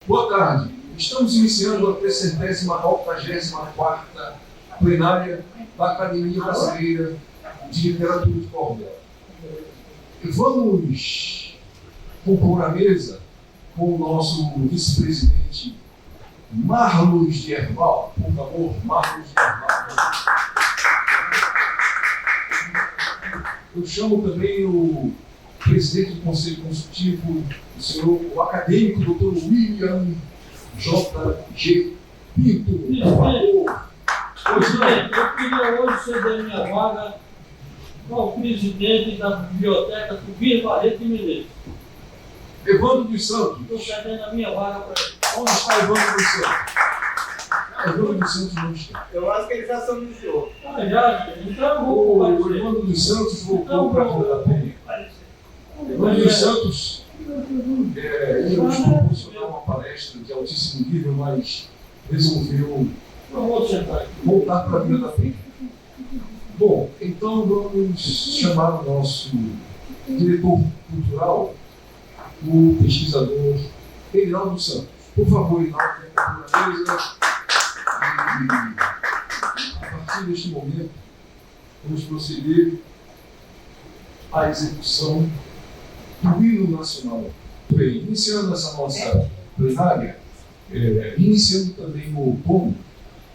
Boa tarde. Estamos iniciando a 384ª plenária da Academia Brasileira de Literatura de Córdoba. Vamos compor a mesa com o nosso vice-presidente Marlos de Herval. Por favor, Marlos de Herval. Eu chamo também o presidente do Conselho Consultivo, o acadêmico Dr. William J.G. Pinto. Por favor. Presidente, eu queria hoje ceder minha vaga ao presidente da biblioteca Tobias Barreto de Menezes. Evandro dos Santos. Estou cedendo a minha vaga para ele. Onde está Evandro dos Santos? Evandro dos Santos não está. Eu acho que ele já se anunciou. Já, então eu vou O comparecer. Evandro dos Santos voltou para Rodapenha. Evandro dos Santos, eu estou proporcionar uma palestra de altíssimo nível, mas resolveu Eu vou sentar aqui. voltar para a Vila da Penha. Bom, então vamos chamar o nosso diretor cultural, o pesquisador Reinaldo Santos. Por favor, Reinaldo, venha para a mesa. E a partir deste momento, vamos proceder à execução do hino nacional. Bem, iniciando essa nossa plenária, iniciando também o POM,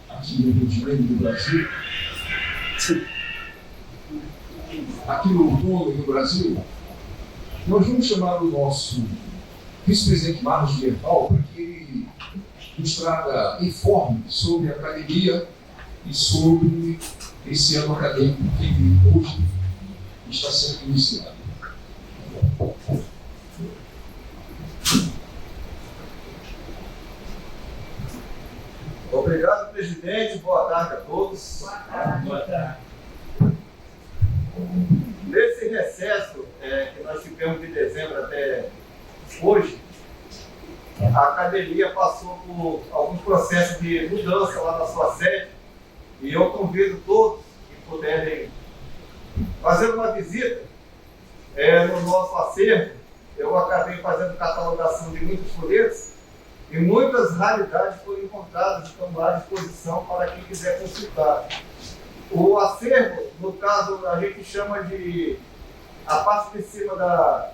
aqui no Rio de Janeiro do Brasil, aqui no outono do Brasil, nós vamos chamar o nosso vice-presidente Marlos de Herval para que ele nos traga informes sobre a academia e sobre esse ano acadêmico que hoje está sendo iniciado. Obrigado, presidente. Boa tarde a todos. Boa tarde. Nesse recesso que nós tivemos de dezembro até hoje, a academia passou por alguns processos de mudança lá na sua sede e eu convido todos que puderem fazer uma visita no nosso acervo. Eu acabei fazendo catalogação de muitos folhetos e muitas raridades foram encontradas e estão lá à disposição para quem quiser consultar. O acervo, no caso, a gente chama de a parte de cima da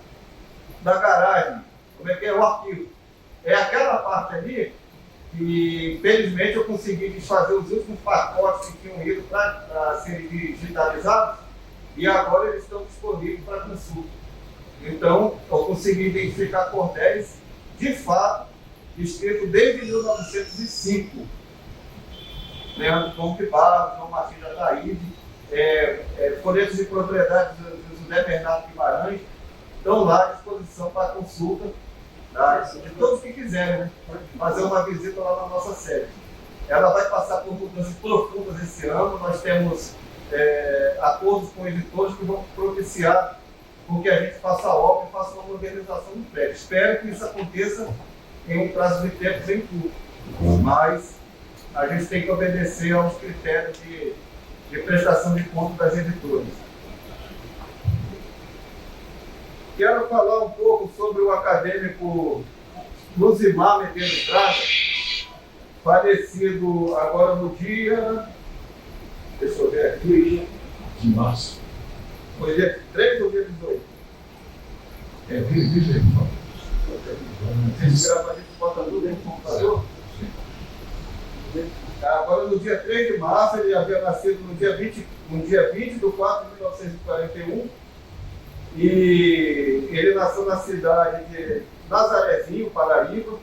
garagem, como é que é o arquivo. É aquela parte ali que, infelizmente, eu consegui desfazer os últimos pacotes que tinham ido para serem digitalizados e agora eles estão disponíveis para consulta. Então, eu consegui identificar cordéis, de fato, escrito desde 1905. Leandro Ponte Barros, João Martins Ataíde, folhetos de propriedade do José Bernardo Guimarães, estão lá à disposição para consulta, tá? De todos que quiserem, né? Fazer uma visita lá na nossa sede. Ela vai passar por mudanças profundas esse ano. Nós temos acordos com editores que vão propiciar com que a gente faça a obra e faça uma modernização do prédio. Espero que isso aconteça em um prazo de tempo bem curto, mas a gente tem que obedecer aos critérios de prestação de contas das editoras. Quero falar um pouco sobre o acadêmico Luzimar Medeiros Braga, falecido agora no dia, deixa eu ver aqui, De março. foi dia 3 ou dia 18? Veja aí, por favor. Vocês gravam, a gente bota tudo dentro do computador? Agora, no dia 3 de março, ele havia nascido no dia 20 de 4 de 1941, e ele nasceu na cidade de Nazarezinho, Paraíba,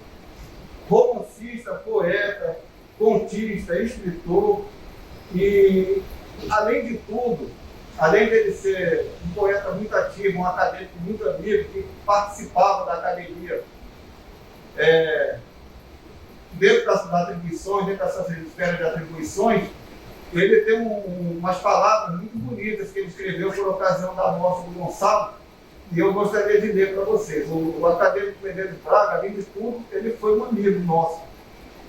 romancista, poeta, contista, escritor, e, além de tudo, além dele ser um poeta muito ativo, um acadêmico muito amigo, que participava da academia, dentro das atribuições, dentro dessas esferas de atribuições, ele tem umas palavras muito bonitas que ele escreveu por ocasião da morte do Gonçalo, e eu gostaria de ler para vocês. O acadêmico Medeiros Braga, além de tudo, ele foi um amigo nosso,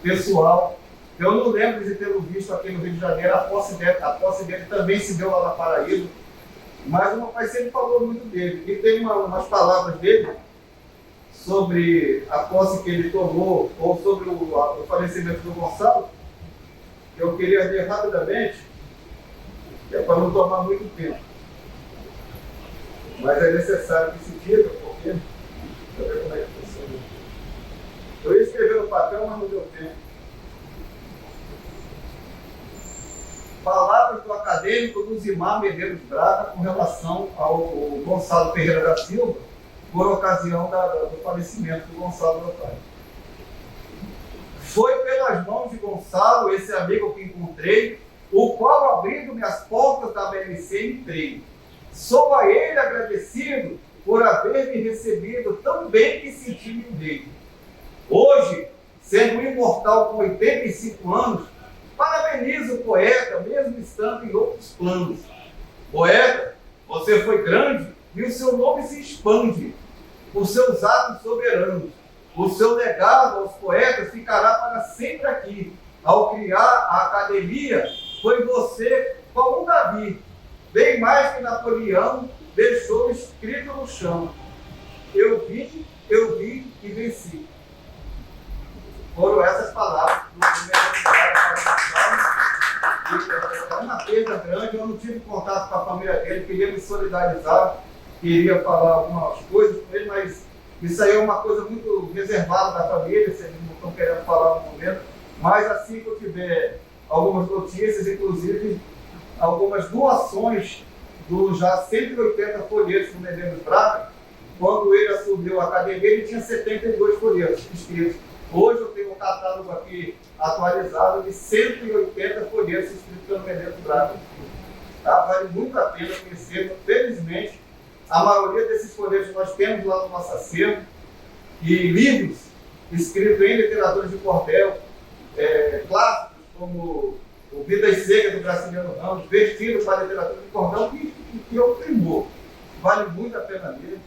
pessoal. Eu não lembro de tê-lo visto aqui no Rio de Janeiro. A posse dele também se deu lá na Paraíba, mas o meu pai sempre falou muito dele. E tem umas palavras dele sobre a posse que ele tomou, ou sobre o falecimento do Gonçalo, eu queria ler rapidamente, que é para não tomar muito tempo. Mas é necessário que se diga, porque... Deixa eu ver como é que funciona. Eu ia escrever no papel, mas não deu tempo. Palavras do acadêmico Luzimar Medeiros Braga com relação ao Gonçalo Ferreira da Silva, por ocasião do falecimento do Gonçalo, meu pai. Foi pelas mãos de Gonçalo, esse amigo que encontrei, o qual, abrindo-me as portas da BNC, entrei. Sou a ele agradecido por haver me recebido tão bem que senti-me um rei. Hoje, sendo imortal com 85 anos, parabenizo o poeta, mesmo estando em outros planos. Poeta, você foi grande e o seu nome se expande por seus atos soberanos. O seu legado aos poetas ficará para sempre aqui. Ao criar a academia, foi você como um Davi, bem mais que Napoleão, deixou escrito no chão. Eu vi e venci. Foram essas palavras do primeiro. É uma perda grande, eu não tive contato com a família dele, queria me solidarizar, queria falar algumas coisas com ele, mas isso aí é uma coisa muito reservada da família, se eles não estão querendo falar no momento. Mas assim que eu tiver algumas notícias, inclusive algumas doações dos já 180 folhetos do Medeiros Braga, quando ele assumiu a academia, ele tinha 72 folhetos escritos. Hoje eu tenho um catálogo aqui atualizado de 180 folhetos escritos pelo Medeiros Braga. Tá? Vale muito a pena conhecer. Felizmente, a maioria desses folhetos nós temos lá no nosso acervo, e livros escritos em literatura de cordel, clássicos como o Vidas Secas do Graciliano Ramos, vestido para a literatura de cordel, que é um primor. Vale muito a pena ler.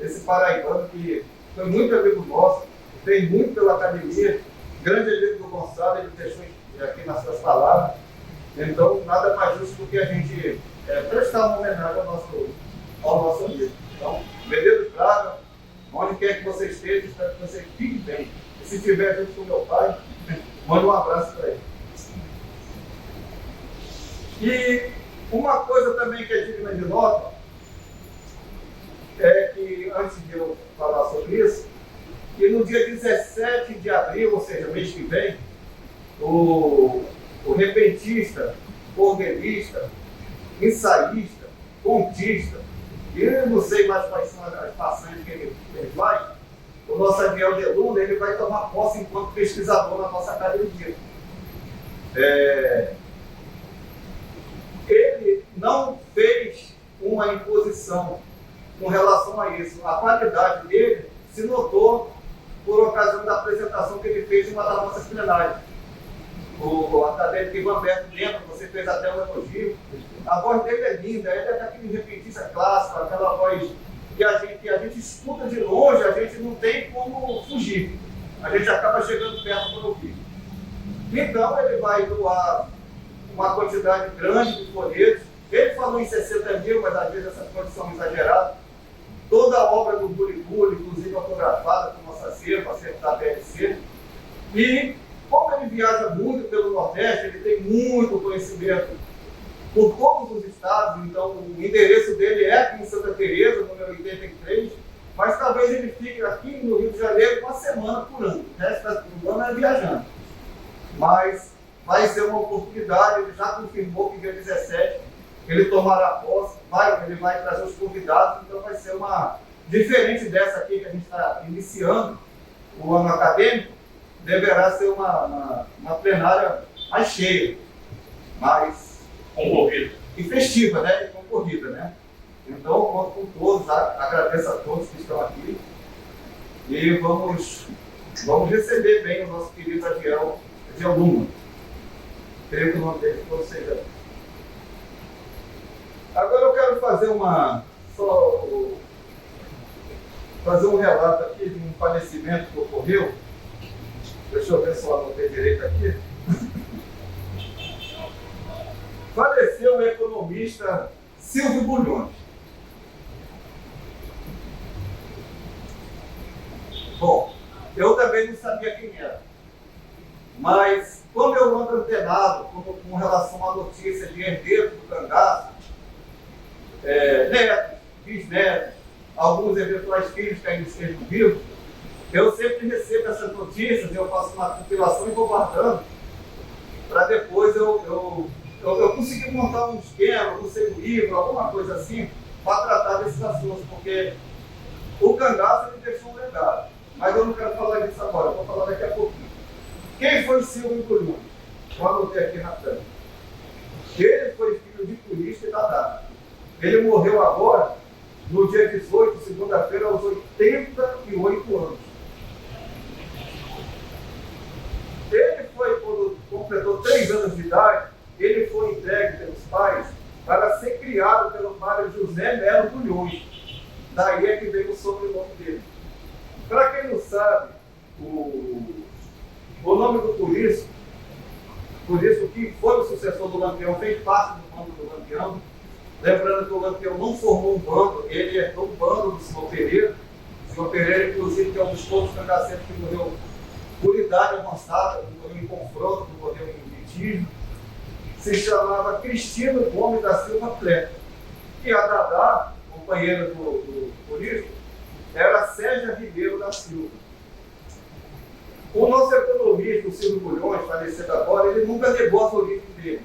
Esse paraibano que foi muito amigo nosso, fez muito pela academia, grande amigo do Gonçalo, ele deixou aqui nas suas palavras. Então, nada mais justo do que a gente prestar uma homenagem ao nosso amigo. Então, Medeiros Braga, onde quer que você esteja, espero que você fique bem. E se estiver junto com meu pai, manda um abraço para ele. E uma coisa também que é digna de nota, é que, antes de eu falar sobre isso, que no dia 17 de abril, ou seja, mês que vem, o repentista, cordelista, ensaísta, contista, e eu não sei mais quais são as façanhas que ele faz, o nosso Adiel de Luna, ele vai tomar posse enquanto pesquisador na nossa academia. Ele não fez uma imposição com relação a isso. A qualidade dele se notou por ocasião da apresentação que ele fez em uma das nossas plenárias. O acadêmico Ivan Berto dentro, você fez até um elogio. A voz dele é linda, ele é daquele repentista clássico, aquela voz que a gente escuta de longe, a gente não tem como fugir. A gente acaba chegando perto para ouvir. Então ele vai doar uma quantidade grande de folhetos. Ele falou em 60 mil, mas às vezes essas coisas são exageradas. Toda a obra do Buriburi, inclusive autografada com nosso acervo da BNC. E como ele viaja muito pelo Nordeste, ele tem muito conhecimento por todos os estados, então o endereço dele é aqui em Santa Teresa, número 83, mas talvez ele fique aqui no Rio de Janeiro uma semana por ano. O resto do ano é viajando. Mas vai ser uma oportunidade, ele já confirmou que dia 17 ele tomará posse, ele vai trazer os convidados, então vai ser uma diferente dessa aqui que a gente está iniciando o ano acadêmico, deverá ser uma plenária mais cheia, mais concorrida e festiva, né? E concorrida, né? Então, conto com todos, agradeço a todos que estão aqui e vamos receber bem o nosso querido Adiel Luna. Creio que o nome dele não seja. Agora eu quero fazer um relato aqui de um falecimento que ocorreu. Deixa eu ver se eu anotei direito aqui. Faleceu o economista Silvio Bulhões. Bom, eu também não sabia quem era. Mas, como eu ando antenado com relação à notícia de herdeiros do cangaço, netos, bisnetos, alguns eventuais filhos que ainda estejam vivos, eu sempre recebo essas notícias, eu faço uma compilação e vou guardando, para depois eu conseguir montar um esquema, não sei, um livro, alguma coisa assim, para tratar desses assuntos, porque o cangaço ele deixou um legado. Mas eu não quero falar disso agora, eu vou falar daqui a pouquinho. Quem foi Silvio Bulhões? Eu anotei aqui na tela. Ele foi filho de Polícia e Dadá. Ele morreu agora, no dia 18, segunda-feira, aos 88 anos. Ele foi, quando completou 3 anos de idade, ele foi entregue pelos pais para ser criado pelo padre José Melo Bulhões. Daí é que veio o sobrenome dele. Para quem não sabe, o nome do Polício que foi o sucessor do Lampião, fez parte do bando do Lampião. Lembrando que o Lampião não formou um bando, ele herdou um bando do senhor Pereira. O senhor Pereira, inclusive, que é um dos poucos cangaceiros que morreu por idade avançada, que morreu em confronto, que morreu em litígio. Se chamava Cristino Gomes da Silva Cleto. E a Dadá, companheira do Polício, era Sérgia Ribeiro da Silva. O nosso economista, o Silvio Bulhões, falecido agora, ele nunca negou as origens dele.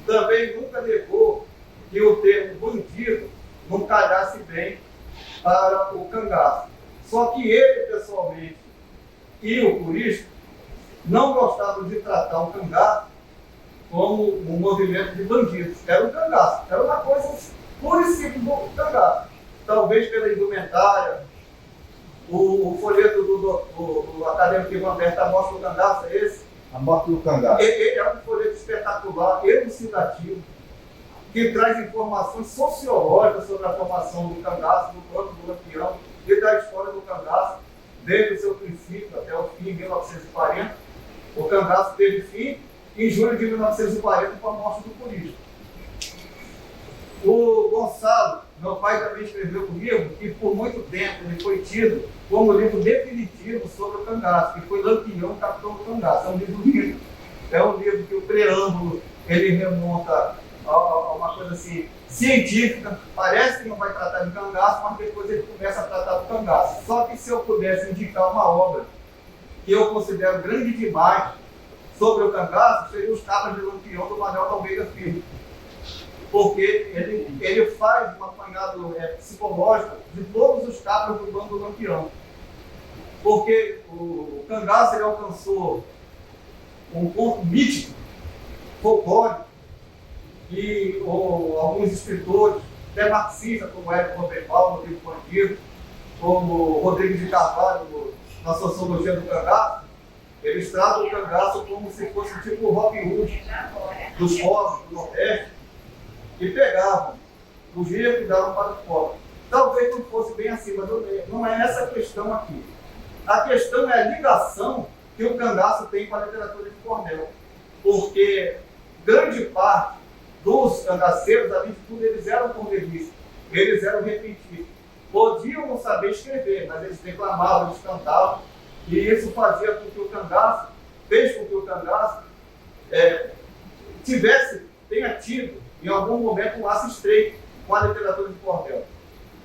Também nunca negou que o termo bandido não calhasse bem para o cangaço. Só que ele, pessoalmente, e o político, não gostavam de tratar o cangaço como um movimento de bandidos. Era o cangaço, era uma coisa pura e simples do cangaço. Talvez pela indumentária, o folheto do acadêmico Ivan Berta, A Morte do Cangaço, é esse? A Morte do Cangaço. Ele é um folheto espetacular, elucidativo, que traz informações sociológicas sobre a formação do cangaço, do bando do Lampião e da história do cangaço, desde o seu princípio até o fim, em 1940. O cangaço teve fim em julho de 1940 com a morte do político. O Gonçalo, meu pai, também escreveu um livro que por muito tempo ele foi tido como o livro definitivo sobre o cangaço, que foi Lampião, Capitão do Cangaço. É um livro lindo. É um livro que o preâmbulo ele remonta a uma coisa assim, científica. Parece que não vai tratar de cangaço, mas depois ele começa a tratar do cangaço. Só que se eu pudesse indicar uma obra que eu considero grande demais sobre o cangaço, seria Os Cabras de Lampião, do Manuel Almeida Filho. Porque ele faz um apanhado psicológico de todos os cabras do bando do Lampião. Porque o cangaço ele alcançou um ponto mítico, folclórico, e alguns escritores, até marxistas, como Érico Roberval, no livro Bandido, como Rodrigues de Carvalho, na Sociologia do Cangaço, eles tratam o cangaço como se fosse tipo o Robin Hood dos povos do Nordeste, que pegavam os ricos e davam para os pobres. Talvez não fosse bem assim, mas não é essa a questão aqui. A questão é a ligação que o cangaço tem com a literatura de cordel. Porque grande parte dos cangaceiros, além de tudo, eles eram cordelistas, eles eram repentistas. Podiam não saber escrever, mas eles declamavam, eles cantavam, e isso fazia com que o cangaço, fez com que o cangaço tenha tido, em algum momento, um laço estreito com a literatura de cordel.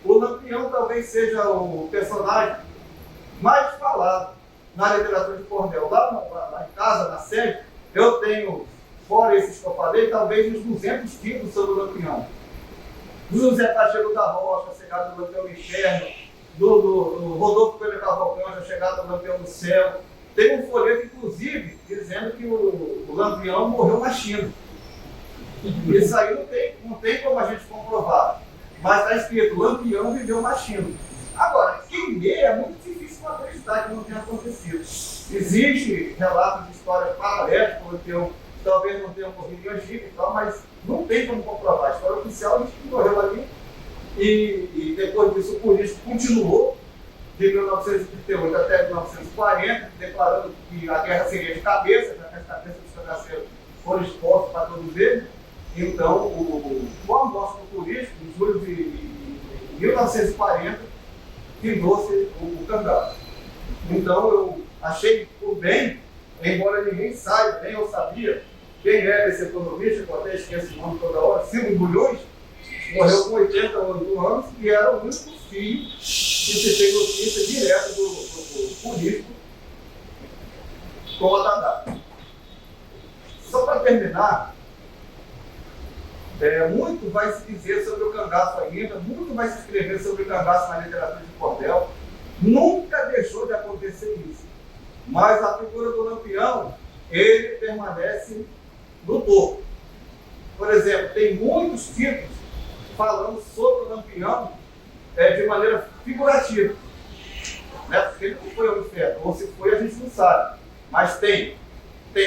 O Lampião talvez seja o personagem mais falado na literatura de cordel. Lá em casa, na sede, eu tenho, fora esses que eu falei, talvez uns 200 títulos sobre o Lampião. Do José Pacheco da Rocha, chegado do Lampião do Inferno, do Rodolfo Coelho Cavalcante, chegado do Lampião do Céu. Tem um folheto, inclusive, dizendo que o Lampião morreu na China. Isso aí não tem como a gente comprovar. Mas está escrito, Lampião viveu na China. Agora, quem lê é muito difícil acreditar que não tenha acontecido. Existe relatos de histórias paralelas, porque talvez não tenha ocorrido em Egito e tal, mas não tem como comprovar. A história oficial diz que morreu ali. E depois disso o político continuou de 1938 até 1940, declarando que a guerra seria de cabeça, já que as cabeças dos cangaceiros foram expostas para todos eles. Então, com a morte do político, em julho de 1940, findou-se o cangaço. Então eu achei por bem, embora ninguém saiba, nem eu sabia, quem era esse economista, que eu até esqueço o nome toda hora, Silvio Bulhões, morreu com 88 anos e era o único filho que se tem notícia direta do político com a Dadá. Só para terminar, muito vai se dizer sobre o cangaço ainda, muito vai se escrever sobre o cangaço na literatura de cordel. Nunca deixou de acontecer isso. Mas a figura do Lampião, ele permanece no topo. Por exemplo, tem muitos títulos falando sobre o Lampião de maneira figurativa. Né? Porque ele não foi ao inferno, ou se foi a gente não sabe. Mas tem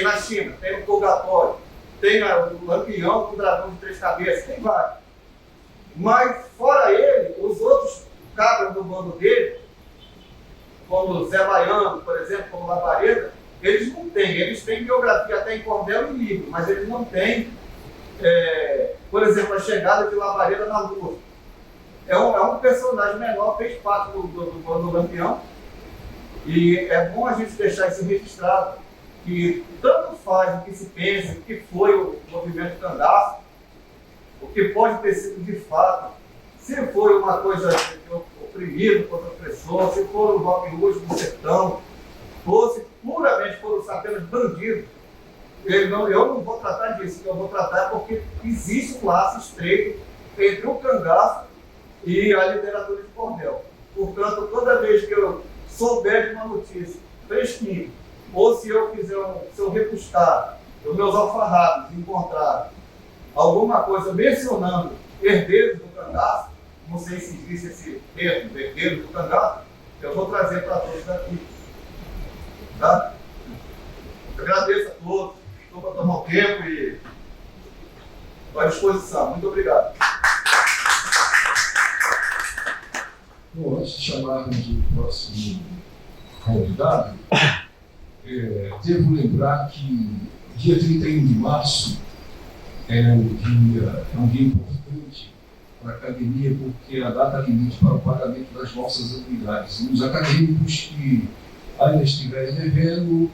na China, tem no Purgatório, tem o Lampião com o dragão de 3 cabeças, tem vários. Mas fora ele, os outros cabras do bando dele, como Zé Baiano, por exemplo, como Labareda, eles não têm. Eles têm biografia até em cordel e livro, mas eles não têm, por exemplo, a chegada de Labareda na Lua. É um personagem menor, fez parte do Lampião, e é bom a gente deixar isso registrado, que tanto faz o que se pensa, o que foi o movimento cangaço, o que pode ter sido de fato, se foi uma coisa oprimido contra o opressor, se for o Robin Hood do sertão, ou se puramente foram apenas bandidos. Eu não vou tratar disso, eu vou tratar porque existe um laço estreito entre o cangaço e a literatura de cordel. Portanto, toda vez que eu souber de uma notícia fresquinha, ou se eu rebuscar os meus alfarrábios, encontrar alguma coisa mencionando herdeiros do cangaço, não sei se existe esse termo, herdeiro do cangaço, eu vou trazer para todos aqui. Tá? Agradeço a todos, estou para tomar o tempo e estou à disposição. Muito obrigado. Bom, antes de chamarmos o próximo convidado, devo lembrar que dia 31 de março é um dia importante para a academia, porque é a data limite para o pagamento das nossas anuidades. E os acadêmicos que ainda estiverem devendo,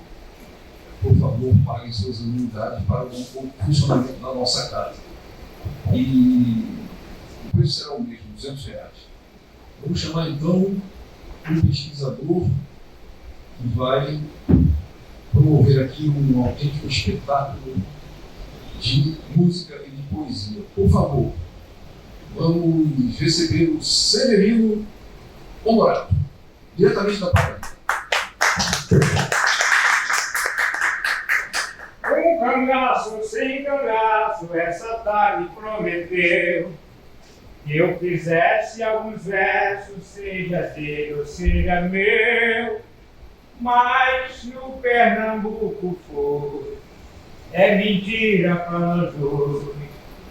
por favor, paguem suas anuidades para o funcionamento da nossa casa. E o preço será o mesmo, R$200. Vamos chamar então um pesquisador que vai promover aqui um autêntico espetáculo de música e de poesia. Por favor, vamos receber o Severino Honorato, diretamente da Paraíba. Um cangaço sem cangaço, essa tarde prometeu que eu fizesse alguns versos, seja dele ou seja meu. Mas no Pernambuco foi, é mentira para nós dois,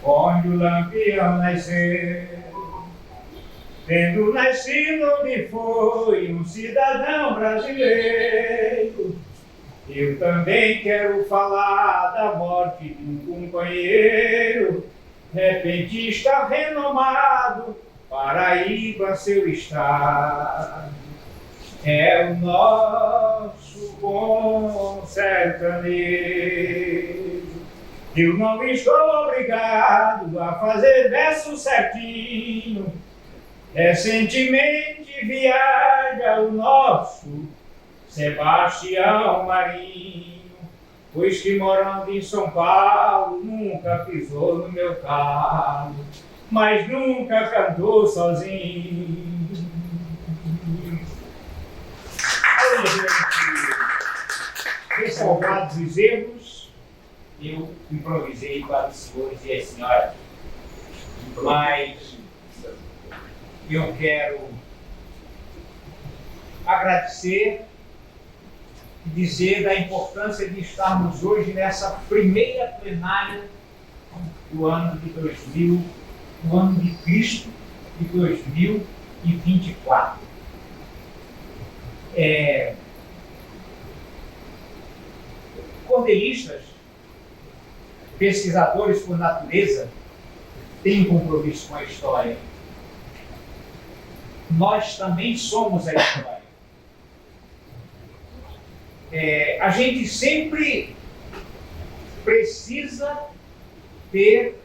onde o Lampião nasceu. Tendo nascido onde foi um cidadão brasileiro, eu também quero falar da morte de um companheiro, repentista renomado, Paraíba seu estado. É o nosso bom sertanejo. Eu não estou obrigado a fazer verso certinho. Recentemente viaja o nosso Sebastião Marinho, pois que morando em São Paulo nunca pisou no meu calo, mas nunca cantou sozinho. Ressalvados os erros, eu improvisei para os senhores e as senhoras, mas eu quero agradecer e dizer da importância de estarmos hoje nessa primeira plenária do ano de 2000, do ano de Cristo de 2024. Cordelistas, pesquisadores por natureza, têm um compromisso com a história. nós também somos a história. A gente sempre precisa ter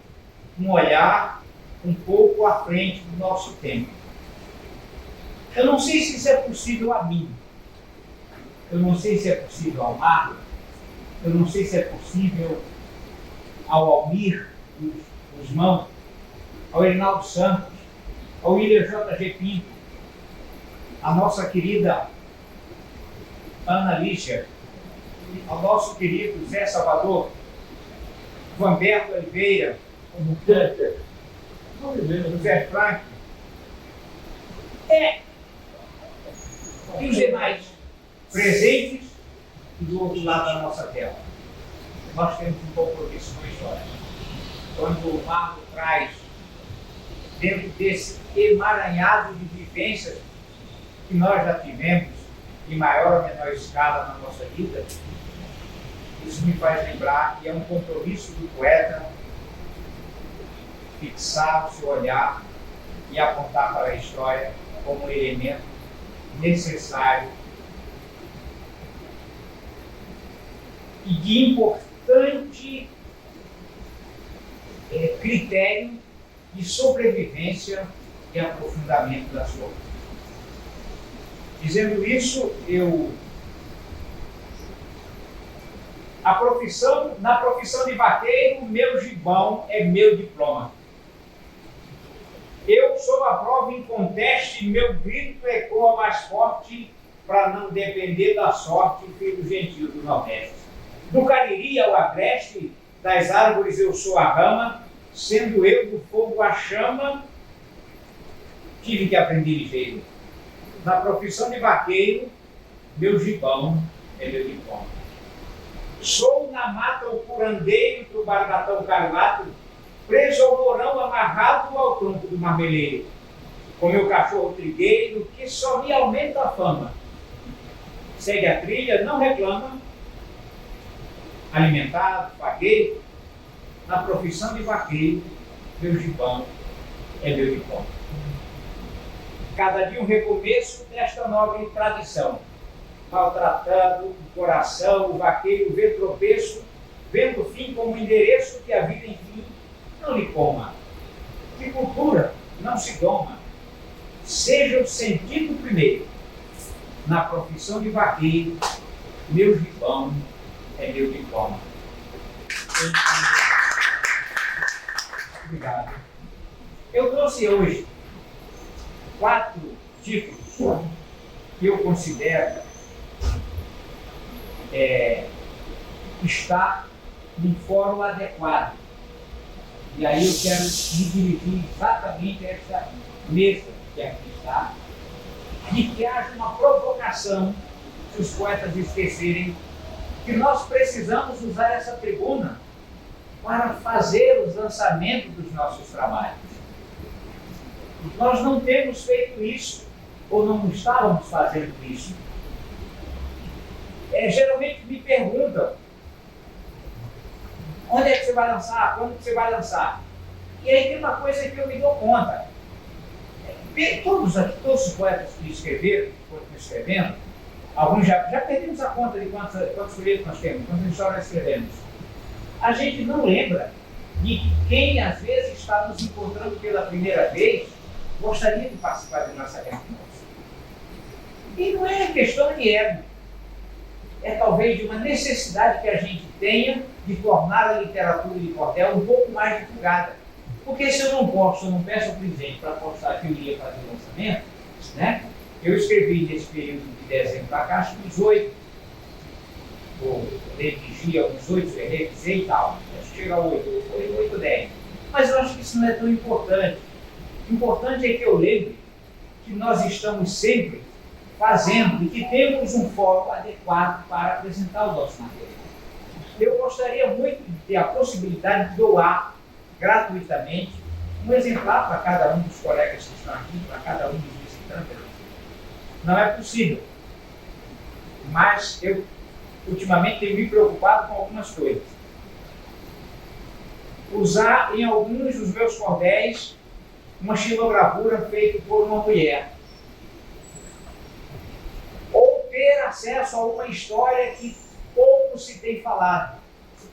um olhar um pouco à frente do nosso tempo. Eu não sei se isso é possível a mim, eu não sei se é possível ao Marlon, eu não sei se é possível ao Almir Guzmão, ao Reinaldo Santos, ao William J.G. Pinto, a nossa querida Ana Lígia, ao nosso querido Zé Salvador, Vanberto Oliveira, José Frank, e os demais presentes e do outro lado da nossa tela. Nós temos um compromisso com a história. Quando o Marlon traz, dentro desse emaranhado de vivências que nós já tivemos, em maior ou menor escala na nossa vida, isso me faz lembrar que é um compromisso do poeta fixar o seu olhar e apontar para a história como um elemento necessário e de importante critério de sobrevivência e aprofundamento da sua vida. Dizendo isso, na profissão de vaqueiro, meu gibão é meu diploma. Eu sou a prova inconteste, meu grito ecoa mais forte para não depender da sorte, filho gentil do Nordeste. Do Cariri ao Agreste, das árvores eu sou a rama, sendo eu do fogo a chama, tive que aprender ligeiro. Na profissão de vaqueiro, meu gibão é meu diploma. Sou na mata o curandeiro do barbatão carlato, preso ao morão amarrado ao tronco do marmeleiro, com meu cachorro trigueiro que só me aumenta a fama. Segue a trilha, não reclama, alimentado, vaqueiro, na profissão de vaqueiro, meu gibão é meu diploma. Cada dia um recomeço desta nobre tradição. Maltratando o coração, o vaqueiro vê tropeço, vendo o fim como endereço que a vida, enfim, não lhe coma. Que cultura não se doma. Seja o sentido primeiro. Na profissão de vaqueiro, meu gibão é meu diploma. Obrigado. Eu trouxe hoje 4 títulos que eu considero estar num fórum adequado. E aí eu quero me dirigir exatamente a essa mesa que aqui está, de que haja uma provocação, se os poetas esquecerem, que nós precisamos usar essa tribuna para fazer os lançamentos dos nossos trabalhos. Nós não temos feito isso, ou não estávamos fazendo isso. Geralmente me perguntam, onde é que você vai lançar? Quando que você vai lançar? E aí tem uma coisa que eu me dou conta. Todos os poetas que escreveram, que foram escrevendo, alguns já perdemos a conta de quantos livros nós temos, quantas histórias escrevemos. A gente não lembra de quem, às vezes, está nos encontrando pela primeira vez, gostaria de participar de nossa reunião. E não é questão de ego. É talvez de uma necessidade que a gente tenha de tornar a literatura de cordel um pouco mais divulgada. Porque se eu não peço ao presidente para postar que eu ia fazer o lançamento, né? Eu escrevi nesse período de dezembro para cá, acho que 18, ou redigi alguns 8, revisei e tal. Acho que chega a 8 ou 10. Mas eu acho que isso não é tão importante. O importante é que eu lembre que nós estamos sempre fazendo e que temos um fórum adequado para apresentar o nosso material. Eu gostaria muito de ter a possibilidade de doar gratuitamente um exemplar para cada um dos colegas que estão aqui, para cada um dos visitantes. Não é possível. Mas eu, ultimamente, tenho me preocupado com algumas coisas. Usar em alguns dos meus cordéis uma xilogravura feita por uma mulher. ter acesso a uma história que pouco se tem falado,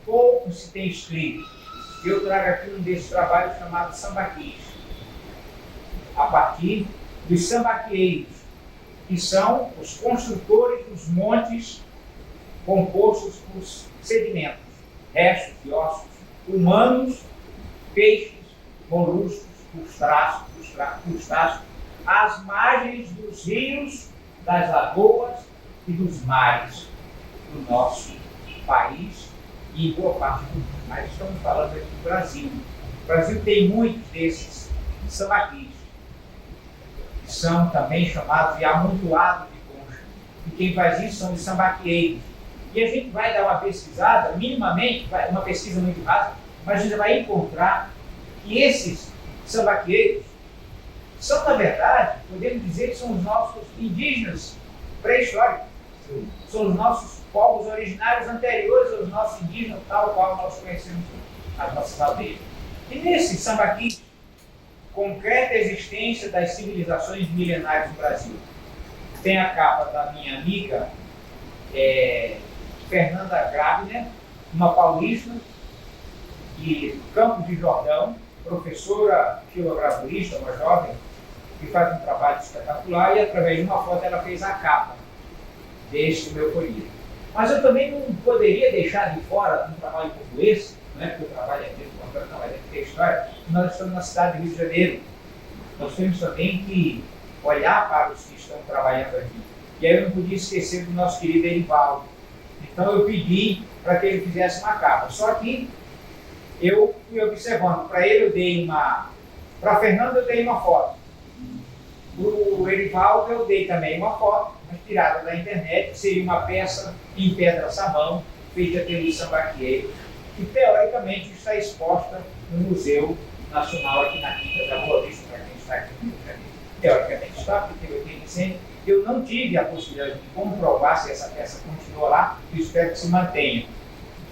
pouco se tem escrito. Eu trago aqui um desses trabalhos chamado Sambaquis, a partir dos sambaqueiros, que são os construtores dos montes compostos por sedimentos, restos de ossos humanos, peixes, moluscos, crustáceos, às margens dos rios, das lagoas e dos mares do nosso país e em boa parte do mundo. Mas estamos falando aqui do Brasil. O Brasil tem muitos desses sambaquis, que são também chamados de amontoados de concha. E quem faz isso são os sambaqueiros. E a gente vai dar uma pesquisada, minimamente, uma pesquisa muito rasa, mas a gente vai encontrar que esses sambaqueiros são, na verdade, podemos dizer que são os nossos indígenas pré-históricos. São os nossos povos originários anteriores aos nossos indígenas, tal qual nós conhecemos as nossas aldeias. E nesse sambaqui, concreta existência das civilizações milenares do Brasil. Tem a capa da minha amiga Fernanda Grabner, uma paulista de Campos de Jordão, professora xilogravuista, uma jovem, que faz um trabalho espetacular, e através de uma foto ela fez a capa deste meu folheto. Mas eu também não poderia deixar de fora um trabalho como esse, não é porque eu trabalho aqui, eu trabalho aqui tem história, nós estamos na cidade do Rio de Janeiro. Nós temos também que olhar para os que estão trabalhando aqui. E aí eu não podia esquecer do nosso querido Erivaldo. Então eu pedi para que ele fizesse uma capa. Só que eu fui observando. Para ele eu dei uma... Para a Fernanda eu dei uma foto. Para o Erivaldo eu dei também uma foto, mas tirada da internet, que seria uma peça em pedra-sabão, feita pelo sambaqueiro, que teoricamente está exposta no Museu Nacional aqui na Quinta da Boa Vista, para quem está aqui no Rio de Janeiro. Teoricamente está, porque eu tenho sempre. Eu não tive a possibilidade de comprovar se essa peça continua lá, e espero que se mantenha,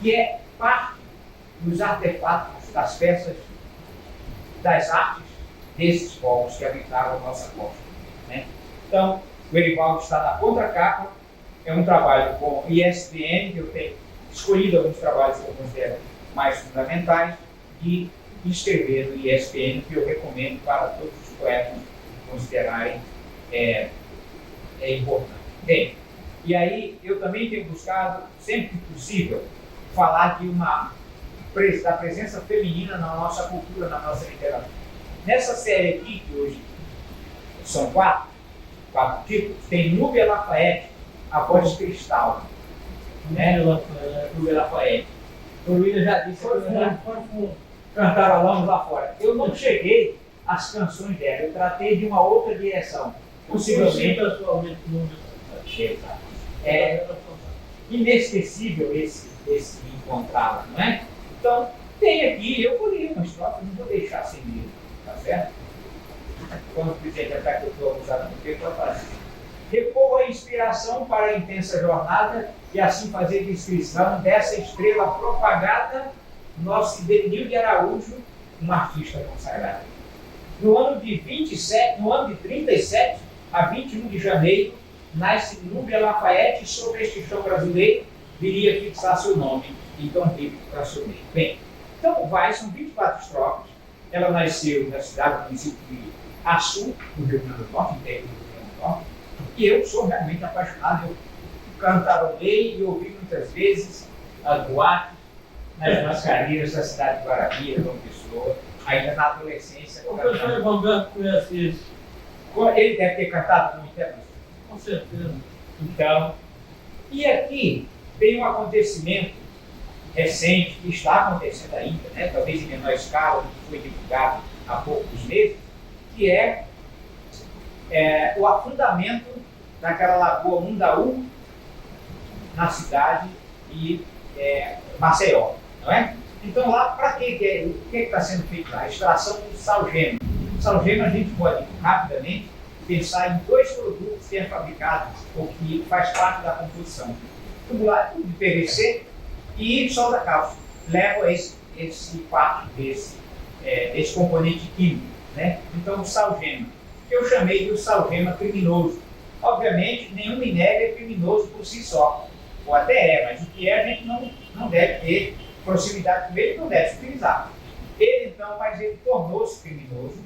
que é parte dos artefatos, das peças, das artes desses povos que habitavam a nossa costa. Né? Então, o Erivaldo está na contracapa, é um trabalho com ISBN, que eu tenho escolhido alguns trabalhos que eu considero mais fundamentais, e inscrever no ISBN, que eu recomendo para todos os poetas considerarem importante. Bem, e aí eu também tenho buscado, sempre que possível, falar da presença feminina na nossa cultura, na nossa literatura. Nessa série aqui, que hoje são quatro títulos, tem Núbia Lafayette, a voz de cristal. Né? Núbia Lafayette. O Luísa já disse que cantarolamos lá fora. Eu não cheguei às canções dela, eu tratei de uma outra direção. Possivelmente. É inesquecível esse encontrá-la, não é? Então, tem aqui, eu vou ler uma estrofe, não vou deixar sem ler, tá certo? Quando o presidente ataca, eu estou abusado do tempo, para fazer. Repor a inspiração para a intensa jornada e assim fazer descrição dessa estrela propagada, nosso Denil de Araújo, um artista consagrado. No ano de 37 a 21 de janeiro, nasce Núbia Lafayette, e sobre este chão brasileiro viria fixar seu nome, então vivo para seu meio. Bem, então são 24 estrofes. Ela nasceu na cidade do município de Açu, no Rio Grande do Norte, interior do Rio Grande do Norte, e eu sou realmente apaixonado. Eu cantarolei e ouvi muitas vezes as boates nas mascarilhas da cidade de Guarabira, João Pessoa, ainda na adolescência. O professor Bamberg conhece isso? Ele deve ter cantado muito tempo. Com certeza. Então, e aqui tem um acontecimento recente, que está acontecendo ainda, né? Talvez em menor escala, que foi divulgado há poucos meses, que é o afundamento daquela lagoa Mundaú na cidade de Maceió, não é? Então lá, para o que está sendo feito lá? A extração do salgema. O salgema a gente pode rapidamente pensar em dois produtos que é fabricado ou que faz parte da composição. Tubular de PVC e solda cálcio. Leva esse parte desse componente químico, né? Então o salgema, que eu chamei de o salgema criminoso, Obviamente, nenhum minério é criminoso por si só, ou até é, mas o que é a gente não deve ter proximidade com ele, não deve se utilizar. Ele então, mas ele tornou-se criminoso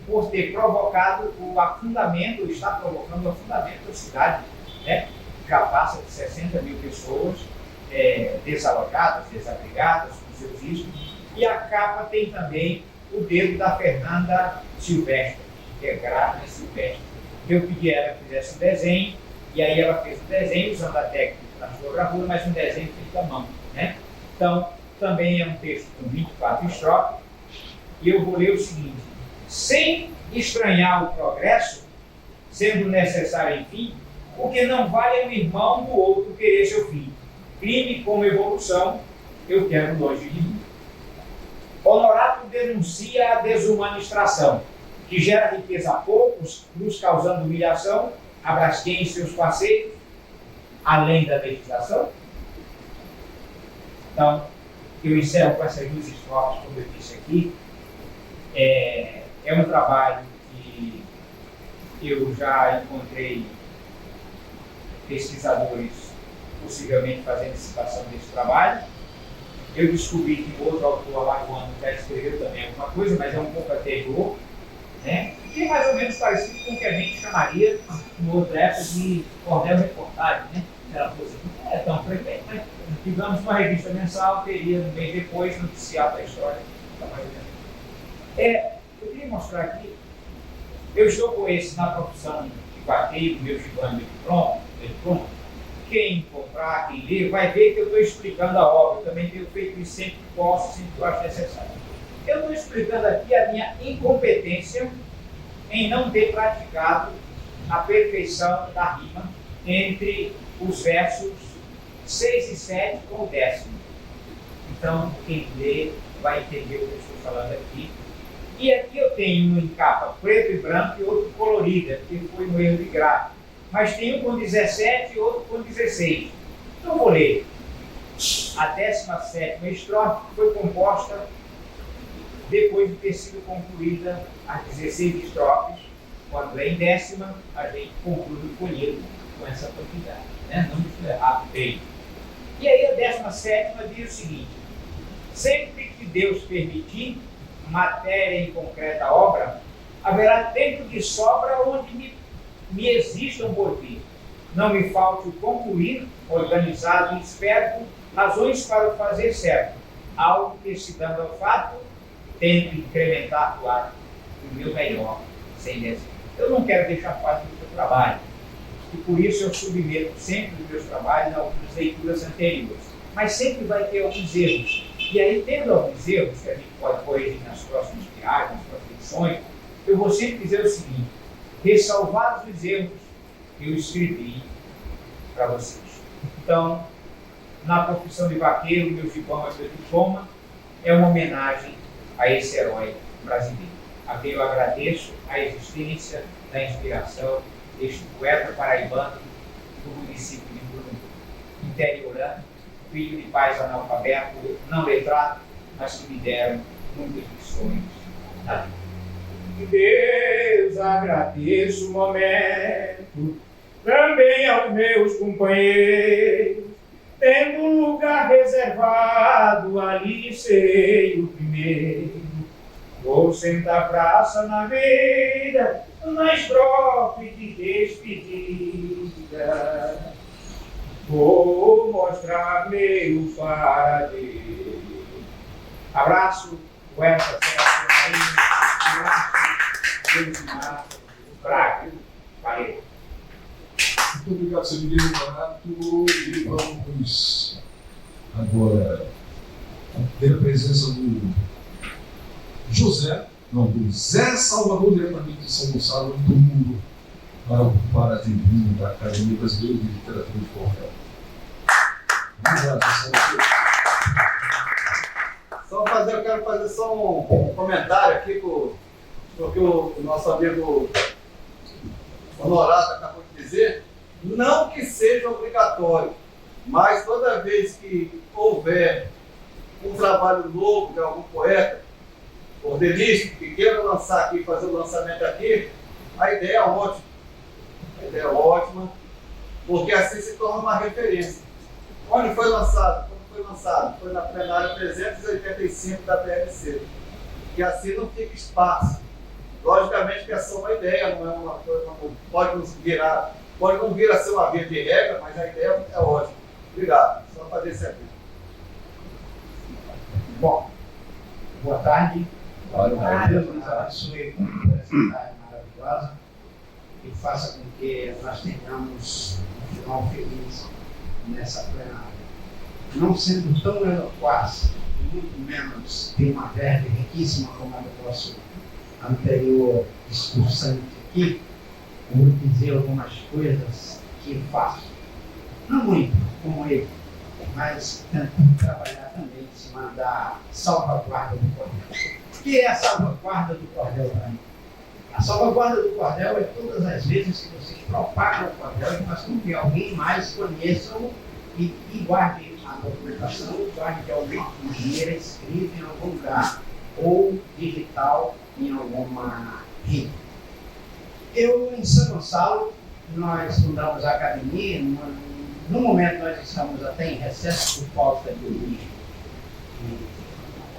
por ter provocado o afundamento, está provocando o afundamento da cidade, né? Já passa de 60 mil pessoas desalojadas, desabrigadas, com seus riscos, e a capa tem também o dedo da Fernanda Silvestre, que é grávida Silvestre. Eu pedi a ela que fizesse um desenho, e aí ela fez um desenho usando a técnica da fotogravura, mas um desenho feito à mão, né? Então, também é um texto com 24 estrofes, e eu vou ler o seguinte: sem estranhar o progresso, sendo necessário, enfim, o que não vale é o irmão do outro querer seu fim. Crime como evolução, eu quero longe de mim. Honorato denuncia a desumanistração, que gera riqueza a poucos, nos causando humilhação, Abrasquem seus parceiros, além da legislação. Então, eu encerro com essas duas estrofes, como eu disse aqui. É um trabalho que eu já encontrei pesquisadores possivelmente fazendo citação desse trabalho. Eu descobri que outro autor, alagoano, já escreveu também alguma coisa, mas é um pouco anterior, né? E é mais ou menos parecido com o que a gente chamaria, no outro época, de cordel-reportagem, né? Ela fosse tão frequente, mas, digamos, uma revista mensal teria, um mês depois, noticiado a história da maioria. Eu queria mostrar aqui, eu estou com esse na profissão de vaqueiro, meu gibão de pronto. Quem comprar, quem ler, vai ver que eu estou explicando a obra. Eu também tenho feito isso sempre que posso, sempre que eu acho necessário. Eu estou explicando aqui a minha incompetência em não ter praticado a perfeição da rima entre os versos 6 e 7 com o 10º. Então, quem lê vai entender o que eu estou falando aqui. E aqui eu tenho um em capa preto e branco e outro colorida, que foi no erro de gráfico. Mas tem um com 17 e outro com 16. Então vou ler. A 17ª estrofe foi composta depois de ter sido concluída as 16 estrofes. Quando é em 10ª, a gente conclui o folheto com essa quantidade, né? Não misturar bem. E aí a 17ª diz o seguinte: sempre que Deus permitir matéria em concreta obra, haverá tempo de sobra onde me existam por vir. Não me falte o concluir, organizado e esperto, razões para o fazer certo. Algo que, se dando ao fato, tento incrementar, claro, o meu melhor, sem desejo. Eu não quero deixar fácil o meu trabalho, e por isso eu submeto sempre os meus trabalhos a algumas leituras anteriores. Mas sempre vai ter alguns erros. E aí, tendo alguns erros, que a gente pode corrigir nas próximas viagens, nas próximas edições, eu vou sempre dizer o seguinte: ressalvados os erros, eu escrevi para vocês. Então, na profissão de vaqueiro, meu gibão é meu diploma, é uma homenagem a esse herói brasileiro, a quem eu agradeço a existência da inspiração deste poeta paraibano do município de Bruno, interiorano, filho de pais analfabetos, não letrado, mas que me deram muitas lições na vida. Deus, agradeço o momento, também aos meus companheiros, tendo lugar reservado, ali sei o primeiro. Vou sentar praça na beira, na estrofe de despedida. Vou mostrar meu paradeiro. Abraço, poeta Sérgio Marinho. Abraço, Deus Mata, Braga. Valeu. Muito obrigado, seu Miguel Barato. E vamos agora ter a presença do Zé Salvador, diretamente de São Gonçalo, do Muro, para ocupar a tribuna da Academia Brasileira de Literatura de Cordel. Obrigado, Salvador. Eu quero fazer só um comentário aqui, porque o nosso amigo Honorato acabou de dizer. Não que seja obrigatório, mas toda vez que houver um trabalho novo de algum poeta, cordelista, que queira lançar aqui, fazer o lançamento aqui, a ideia é ótima. a ideia é ótima, porque assim se torna uma referência. Onde foi lançado? Quando foi lançado? Foi na plenária 385 da PLC. E assim não fica espaço. Logicamente que é só uma ideia, não é uma coisa, não pode não vir a ser uma via de regra, mas a ideia é ótima. Obrigado. Só fazer esse aqui. Bom, boa tarde. Boa tarde. Deus nos abençoe com essa tarde maravilhosa e faça com que nós tenhamos um final feliz nessa plenária. Não sendo tão eloquaz, muito menos ter uma verba riquíssima como a do nosso anterior discursante aqui, vou dizer algumas coisas que eu faço. Não muito, como ele, mas tentando trabalhar também em cima da salvaguarda do cordel. O que é a salvaguarda do cordel para mim? A salvaguarda do cordel é todas as vezes que vocês propagam o cordel e faz com que alguém mais conheça-o e guarde a documentação, guarde de alguma maneira escrita em algum lugar ou digital em alguma rede. Eu, em São Gonçalo, nós fundamos a academia. No momento nós estamos até em recesso por falta de origem.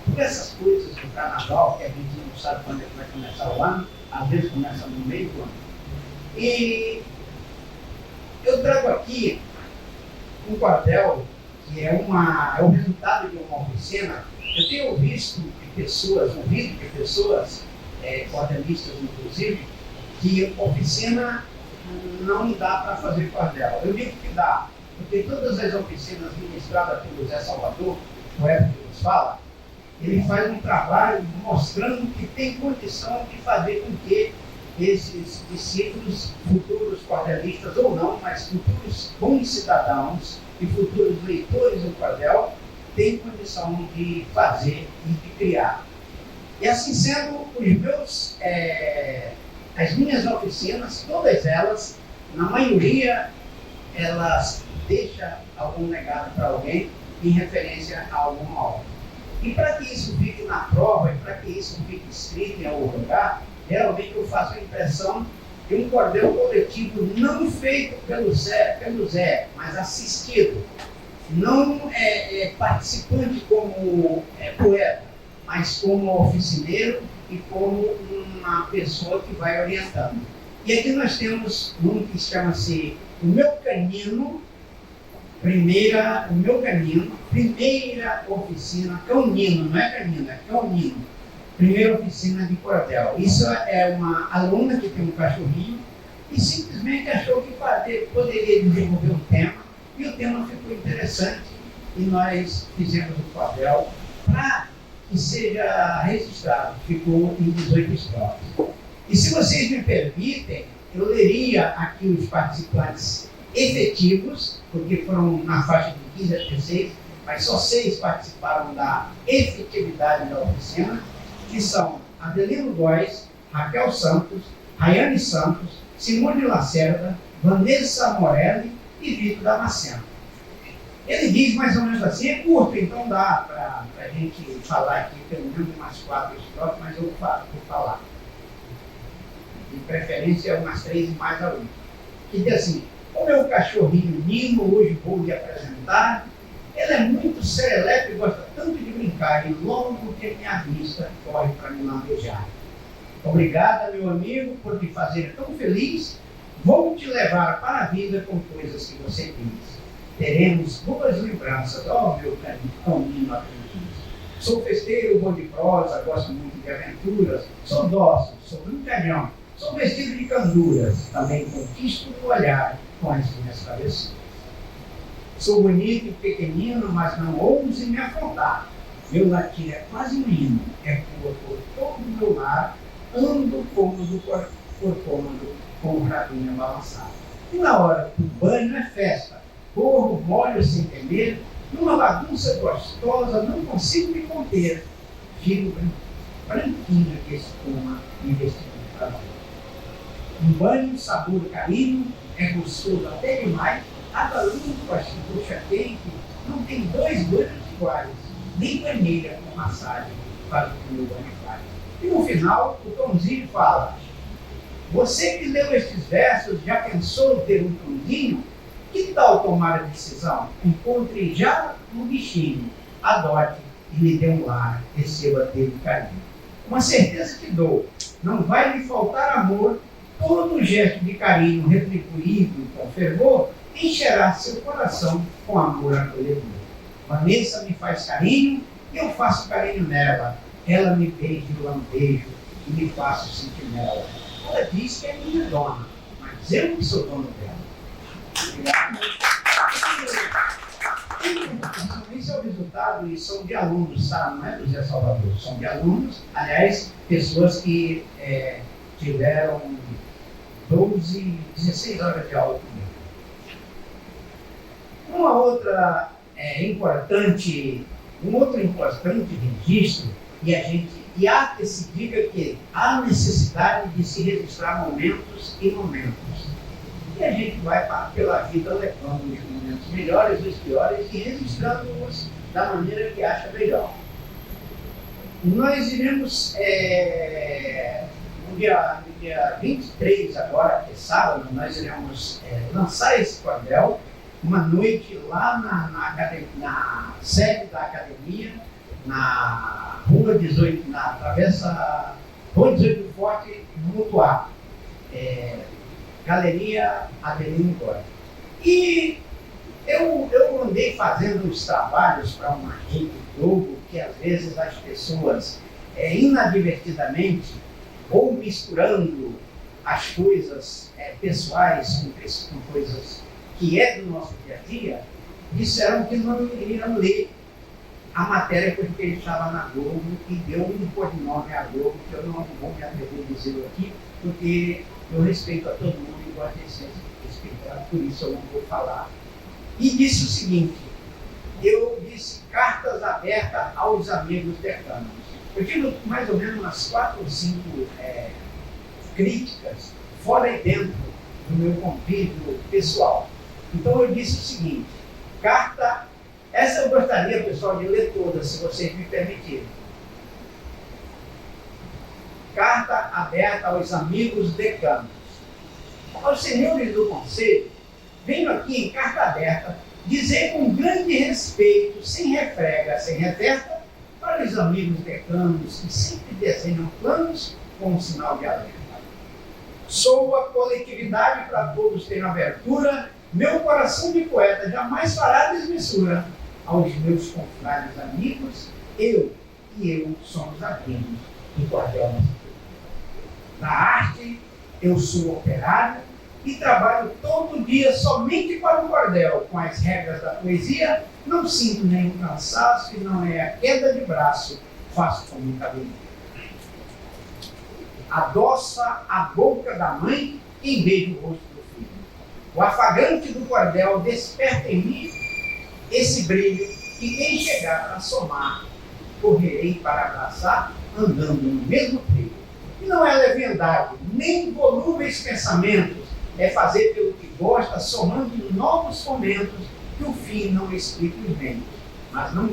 Por essas coisas do carnaval, que a gente não sabe quando é que vai começar o ano, às vezes começa no meio do ano. E eu trago aqui um cordel que é o resultado de uma oficina. Eu tenho ouvido de pessoas, cordelistas inclusive, que oficina não dá para fazer cordel. Eu digo que dá, porque todas as oficinas ministradas pelo Zé Salvador, o Everton que nos fala, ele faz um trabalho mostrando que tem condição de fazer com que esses discípulos, futuros cordelistas ou não, mas futuros bons cidadãos e futuros leitores do cordel, tenham condição de fazer e de criar. E assim sendo, as minhas oficinas, todas elas, na maioria, elas deixam algum legado para alguém em referência a alguma obra. E para que isso fique na prova, e para que isso fique escrito em algum lugar, realmente eu faço a impressão de um cordel coletivo não feito pelo Zé, mas assistido. Não participante como poeta, mas como oficineiro e como uma pessoa que vai orientando. E aqui nós temos um que chama-se O Meu Canino, primeira oficina, canino, não é canino, é canino, primeira oficina de cordel. Isso é uma aluna que tem um cachorrinho e simplesmente achou que poderia desenvolver um tema, e o tema ficou interessante e nós fizemos o cordel para que seja registrado. Ficou em 18 estrofes. E se vocês me permitem, eu leria aqui os participantes efetivos, porque foram na faixa de 15 a 16, mas só 6 participaram da efetividade da oficina, que são Adelino Góes, Raquel Santos, Rayane Santos, Simone Lacerda, Vanessa Morelli e Vitor Damasceno. Ele diz mais ou menos assim, é curto, então dá para a gente falar aqui pelo menos umas 4 estrofes, mas eu vou falar. De preferência umas 3 e mais a 1. Que diz assim: o meu cachorrinho Nino, hoje vou lhe apresentar. Ele é muito serelepe e gosta tanto de brincar, e logo que minha vista corre para me lambejar. Obrigada, meu amigo, por te fazer tão feliz. Vou te levar para a vida com coisas que você quis. Teremos boas lembranças, ó meu caminho aprendiz. Sou festeiro, bom de prosa, gosto muito de aventuras. Sou dócil, sou brincalhão, sou vestido de canduras. Também conquisto o olhar com as minhas travessuras. Sou bonito e pequenino, mas não ouse me afrontar. Meu latir é quase um hino, é por todo o meu lar, ando cômodo por cômodo, com o rabinho balançado. E na hora do banho é festa, corro, molho sem temer, numa bagunça gostosa, não consigo me conter. Fico branquinho que espuma e vestido de prazer. Um banho, sabor, carinho, é gostoso até demais, água limpa, puxa quente, não tem 2 banhos iguais, nem banheira com massagem para o que o banho faz. E no final, o Tomzinho fala: Você que leu estes versos, já pensou ter um cãozinho? Que tal tomar a decisão? Encontre já um bichinho, adote e lhe dê um lar, receba dele carinho. Uma certeza que dou, não vai lhe faltar amor, todo gesto de carinho retribuído com fervor encherá seu coração com amor acolhedor. Vanessa me faz carinho e eu faço carinho nela. Ela me beija e lambejo e me faço sentinela. Ela diz que é minha dona, mas eu que sou dono dela. Obrigado. Isso é o resultado e são de alunos, tá? Não é do Zé Salvador, são de alunos, aliás, pessoas que tiveram 12, 16 horas de aula comigo. Um outro importante registro, e há que se diga que há necessidade de se registrar momentos e momentos. E a gente vai pela vida levando os momentos melhores, os piores, e registrando-os da maneira que acha melhor. Nós iremos, no dia 23 agora, que é sábado, nós iremos lançar esse cordel, uma noite lá na sede da academia, na Rua 18, na Travessa Rua 18 do Forte, no Mutuá. Galeria Adelino Góes. E eu andei fazendo uns trabalhos para uma rede Globo que às vezes as pessoas inadvertidamente ou misturando as coisas pessoais com coisas que é do nosso dia a dia, disseram que não iriam ler a matéria que ele estava na Globo e deu um codinome à Globo que eu não vou me atrever a dizer aqui, porque eu respeito a todo mundo e gosto de ser respeitado, por isso eu não vou falar. E disse o seguinte, eu disse cartas abertas aos amigos decanos. Eu tive mais ou menos umas 4 ou 5 críticas fora e dentro do meu convívio pessoal. Então eu disse o seguinte, essa eu gostaria, pessoal, de ler toda, se vocês me permitirem. Carta aberta aos amigos decanos. Aos senhores do Conselho, venho aqui em carta aberta dizer com grande respeito, sem refrega, sem reverta, para os amigos decanos que sempre desenham planos com um sinal de alerta. Sou a coletividade para todos terem abertura, meu coração de poeta jamais fará desmessura. Aos meus confrades amigos, eu somos amigos do cordel. Na arte, eu sou operário e trabalho todo dia somente para o cordel. Com as regras da poesia, não sinto nenhum cansaço e não é a queda de braço, faço como um cabelinho. Adoça a boca da mãe quem beija o rosto do filho. O afagante do cordel desperta em mim esse brilho e quem chegar para somar, correrei para abraçar, andando no mesmo trilho. E não é leviandade, nem volúveis pensamentos, é fazer pelo que gosta, somando novos comentos, que o fim não explica os ventos. Mas não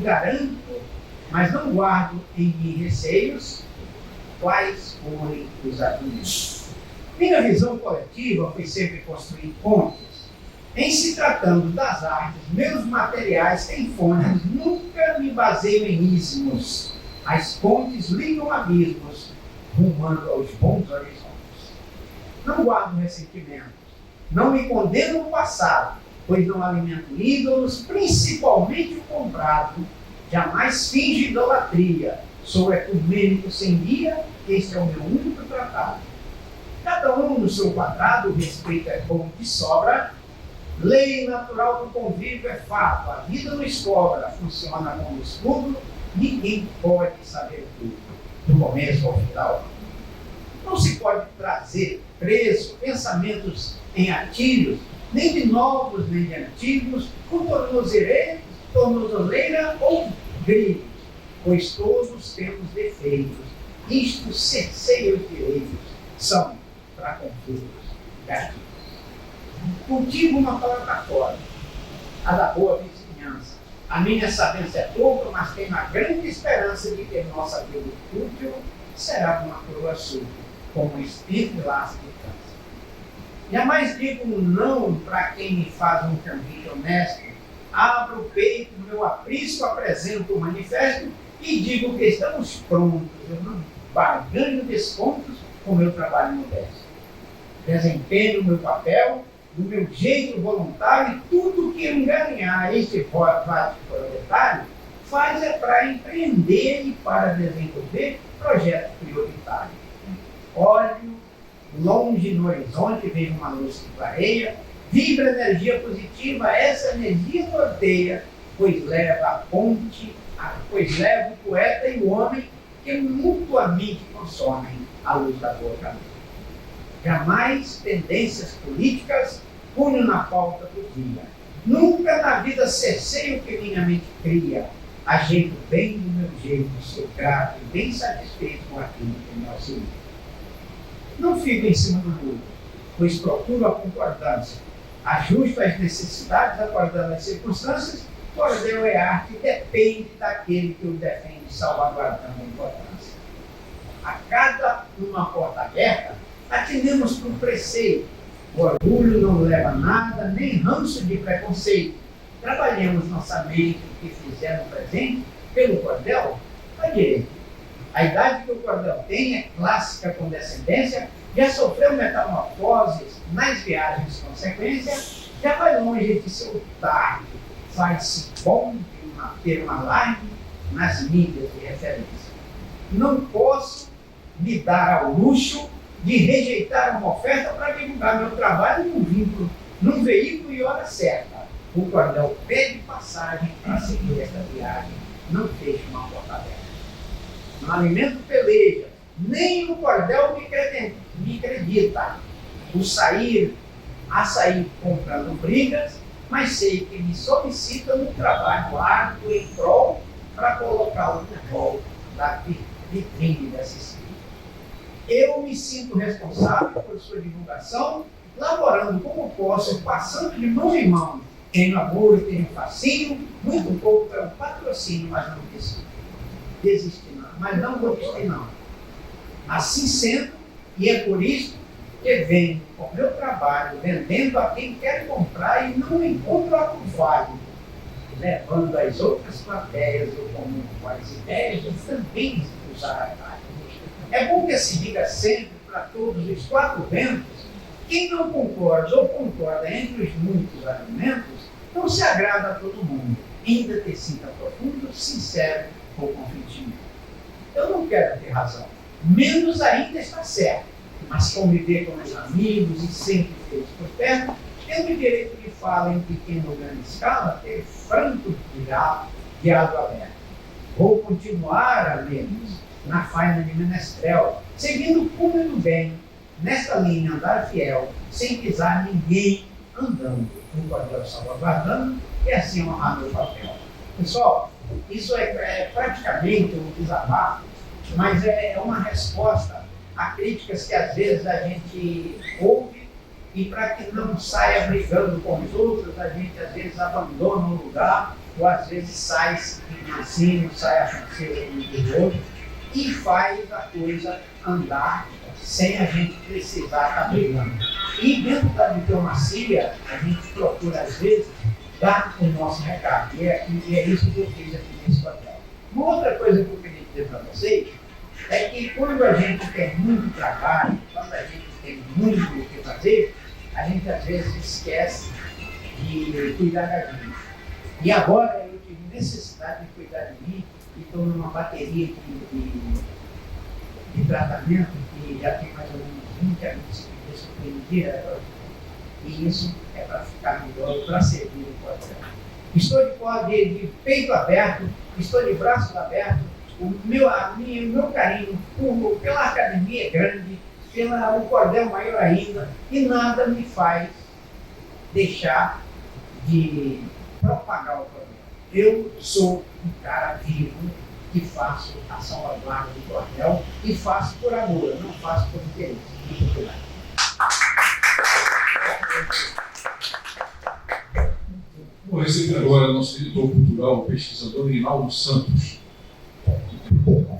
guardo em mim receios, quais forem os argumentos. Minha visão coletiva foi sempre construir pontes. Em se tratando das artes, meus materiais têm fontes, nunca me baseio em ismos. As pontes ligam abismos, rumando aos bons horizontes. Não guardo ressentimentos, não me condeno no passado, pois não alimento ídolos, principalmente o comprado. Jamais finge idolatria, sou ecumênico sem guia, este é o meu único tratado. Cada um no seu quadrado, o respeito é bom de sobra, lei natural do convívio é fato, a vida nos cobra, funciona como escudo, ninguém pode saber tudo, do começo ao final. Não se pode trazer preso pensamentos em atilhos, nem de novos nem de antigos, com tornozeleira ou grilhos, pois todos temos defeitos, isto cerceia os direitos, são para conflitos gatilhos. Cultivo uma plataforma, a da boa vizinhança. A minha sabência é pouca, mas tenho a grande esperança de que nossa vida útil será uma coroa sul, como espírito e laço de câncer. Jamais digo não para quem me faz um convite honesto, abro o peito, meu aprisco, apresento o manifesto e digo que estamos prontos, eu não barganho descontos com meu trabalho modesto. Desempenho o meu papel, do meu jeito voluntário, e tudo que enganar este voto proletário faz é para empreender e para desenvolver projetos prioritários. Olho longe no horizonte, vejo uma luz que clareia, vibra energia positiva, essa energia norteia, pois leva a ponte, pois leva o poeta e o homem que mutuamente consomem a luz da boa caminho. Jamais tendências políticas punham na pauta do dia. Nunca na vida cessei o que minha mente cria. Ajeito bem do meu jeito, sou grato e bem satisfeito com aquilo que me auxilia. Não fico em cima do muro, pois procuro a concordância. Ajusto as necessidades, aguardando as circunstâncias. Cordel é arte, depende daquele que o defende, salvaguardando a importância. A cada uma porta aberta, atinemos para o preceito. O orgulho não leva a nada, nem ranço de preconceito. Trabalhemos nossa mente, o que fizer no presente, pelo cordel, à direita. A idade que o cordel tem é clássica com descendência, já sofreu metamorfoses nas viagens consequência, já vai longe de seu tarde, faz-se bom de ter uma live nas mídias de referência. Não posso me dar ao luxo de rejeitar uma oferta para divulgar meu trabalho num veículo e hora certa. O cordel pede passagem para seguir esta viagem, não feche uma porta aberta. Não alimento peleja, nem o cordel me acredita. A sair comprando brigas, mas sei que me solicita no trabalho árduo em prol para colocá-lo no rol da vitrine dessa escrita. Eu me sinto responsável por sua divulgação, laborando como posso, passando de mão em mão. Tenho amor e tenho fascínio, muito pouco para o patrocínio, mas não desisti não. Mas não vou desistir não. Assim sendo, e é por isso que venho com meu trabalho, vendendo a quem quer comprar e não encontro a válido, levando as outras plateias eu comum com as ideias e também usar a rádio. É bom que se diga sempre para todos os quatro ventos, quem não concorda ou concorda entre os muitos argumentos, não se agrada a todo mundo, ainda que sinta profundo, sincero ou conflitivo. Eu não quero ter razão, menos ainda está certo, mas conviver com os amigos e sempre tê-los por perto, tendo o direito de fala em pequena ou grande escala, ter franco diálogo aberto. Vou continuar, a menos, na faina de menestrel, seguindo o cume do bem, nesta linha andar fiel, sem pisar ninguém, andando, o cordel salvaguardando, e assim honrar meu papel. Pessoal, isso é praticamente um desabafo, mas é uma resposta a críticas que às vezes a gente ouve, e para que não saia brigando com os outros, a gente às vezes abandona um lugar, ou às vezes sai assim, sai a francesa do outro, e faz a coisa andar sem a gente precisar estar brigando. E dentro da diplomacia, a gente procura às vezes dar o nosso recado, e é isso que eu fiz aqui nesse papel. Uma outra coisa que eu queria dizer para vocês é que quando a gente tem muito trabalho, quando a gente tem muito o que fazer, a gente às vezes esquece de cuidar da gente. E agora eu tive necessidade de cuidar de mim e estou numa bateria de tratamento que já tem mais ou menos 20 anos que eu surpreendi, e isso é para ficar melhor, para servir o cordel. Estou de peito aberto, estou de braços abertos, o meu carinho pela academia é grande, o cordel maior ainda, e nada me faz deixar de propagar o cordel. Eu sou um cara vivo que faço a salvaguarda do cordel e faço por amor, não faço por interesse. Muito obrigado. Vou receber agora nosso editor cultural, o pesquisador Reinaldo Santos. Bom,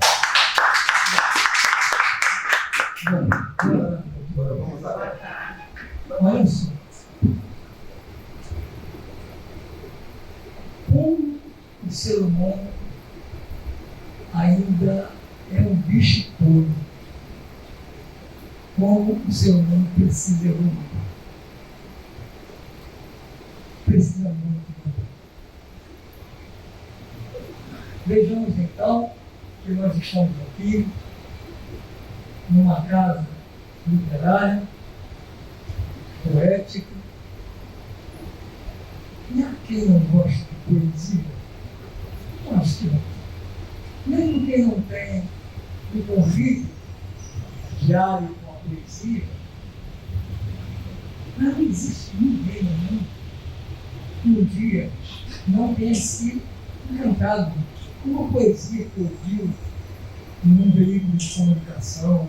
o ser humano ainda é um bicho todo. Como o ser humano precisa evoluir. Precisa muito evoluir. Vejamos então que nós estamos aqui numa casa literária, poética. E a quem não gosta de poesia? Eu acho que não. Mesmo quem não tem um convívio diário com a poesia, mas não existe ninguém no mundo que um dia não tenha sido encantado com uma poesia que ouviu em um veículo de comunicação,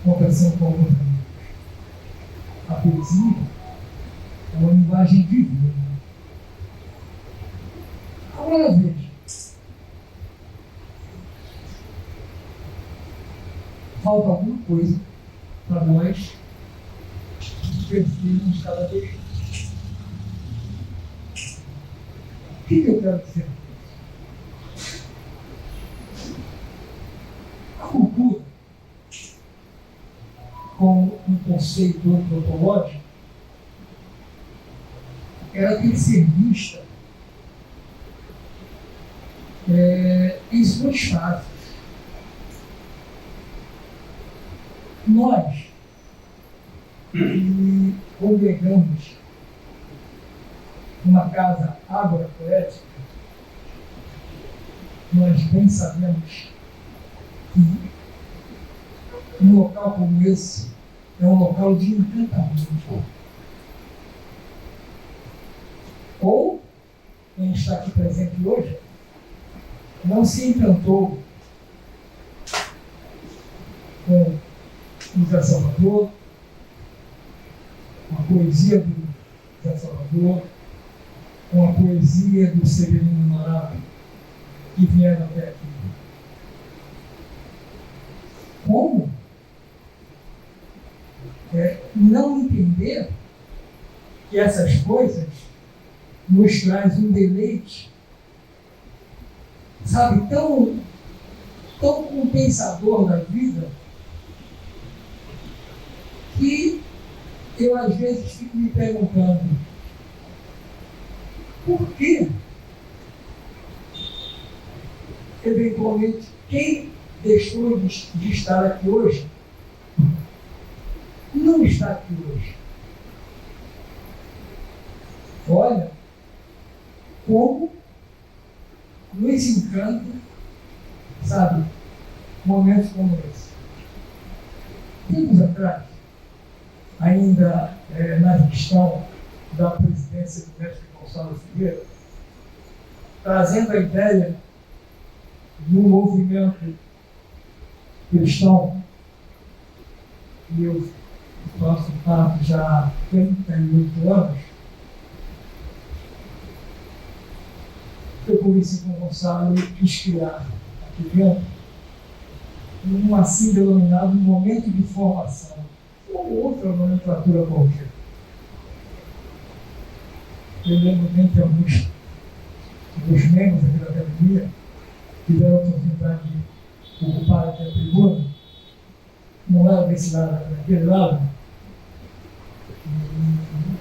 conversando com alguns amigos. A poesia é uma linguagem viva. Agora veja, falta alguma coisa para nós percebermos cada vez mais. O que eu quero dizer com isso? A cultura, como um conceito antropológico, ela tem que ser vista em suas fases. Nós que congregamos uma casa agropoética, nós bem sabemos que um local como esse é um local de encantamento. Ou, quem está aqui presente hoje, não se encantou com o Zé Salvador, com a poesia do Zé Salvador, com a poesia do Severino Norato, que vieram até aqui. Como não entender que essas coisas nos traz um deleite, sabe, tão compensador da vida, que eu às vezes fico me perguntando por que, eventualmente, quem deixou de estar aqui hoje não está aqui hoje. Olha como nos encanta, sabe, momentos como esse. Tempos atrás, ainda na gestão da presidência do mestre Gonçalo Figueira, trazendo a ideia do movimento cristão, e eu faço parte já há 38 anos, eu comecei com o Gonçalo quis criar aqui dentro um assim denominado momento de formação, ou outra nomenclatura qualquer. Eu lembro bem que alguns dos membros aqui da academia tiveram a oportunidade de ocupar aqui a tribuna, não era desse lado, era daquele lado, e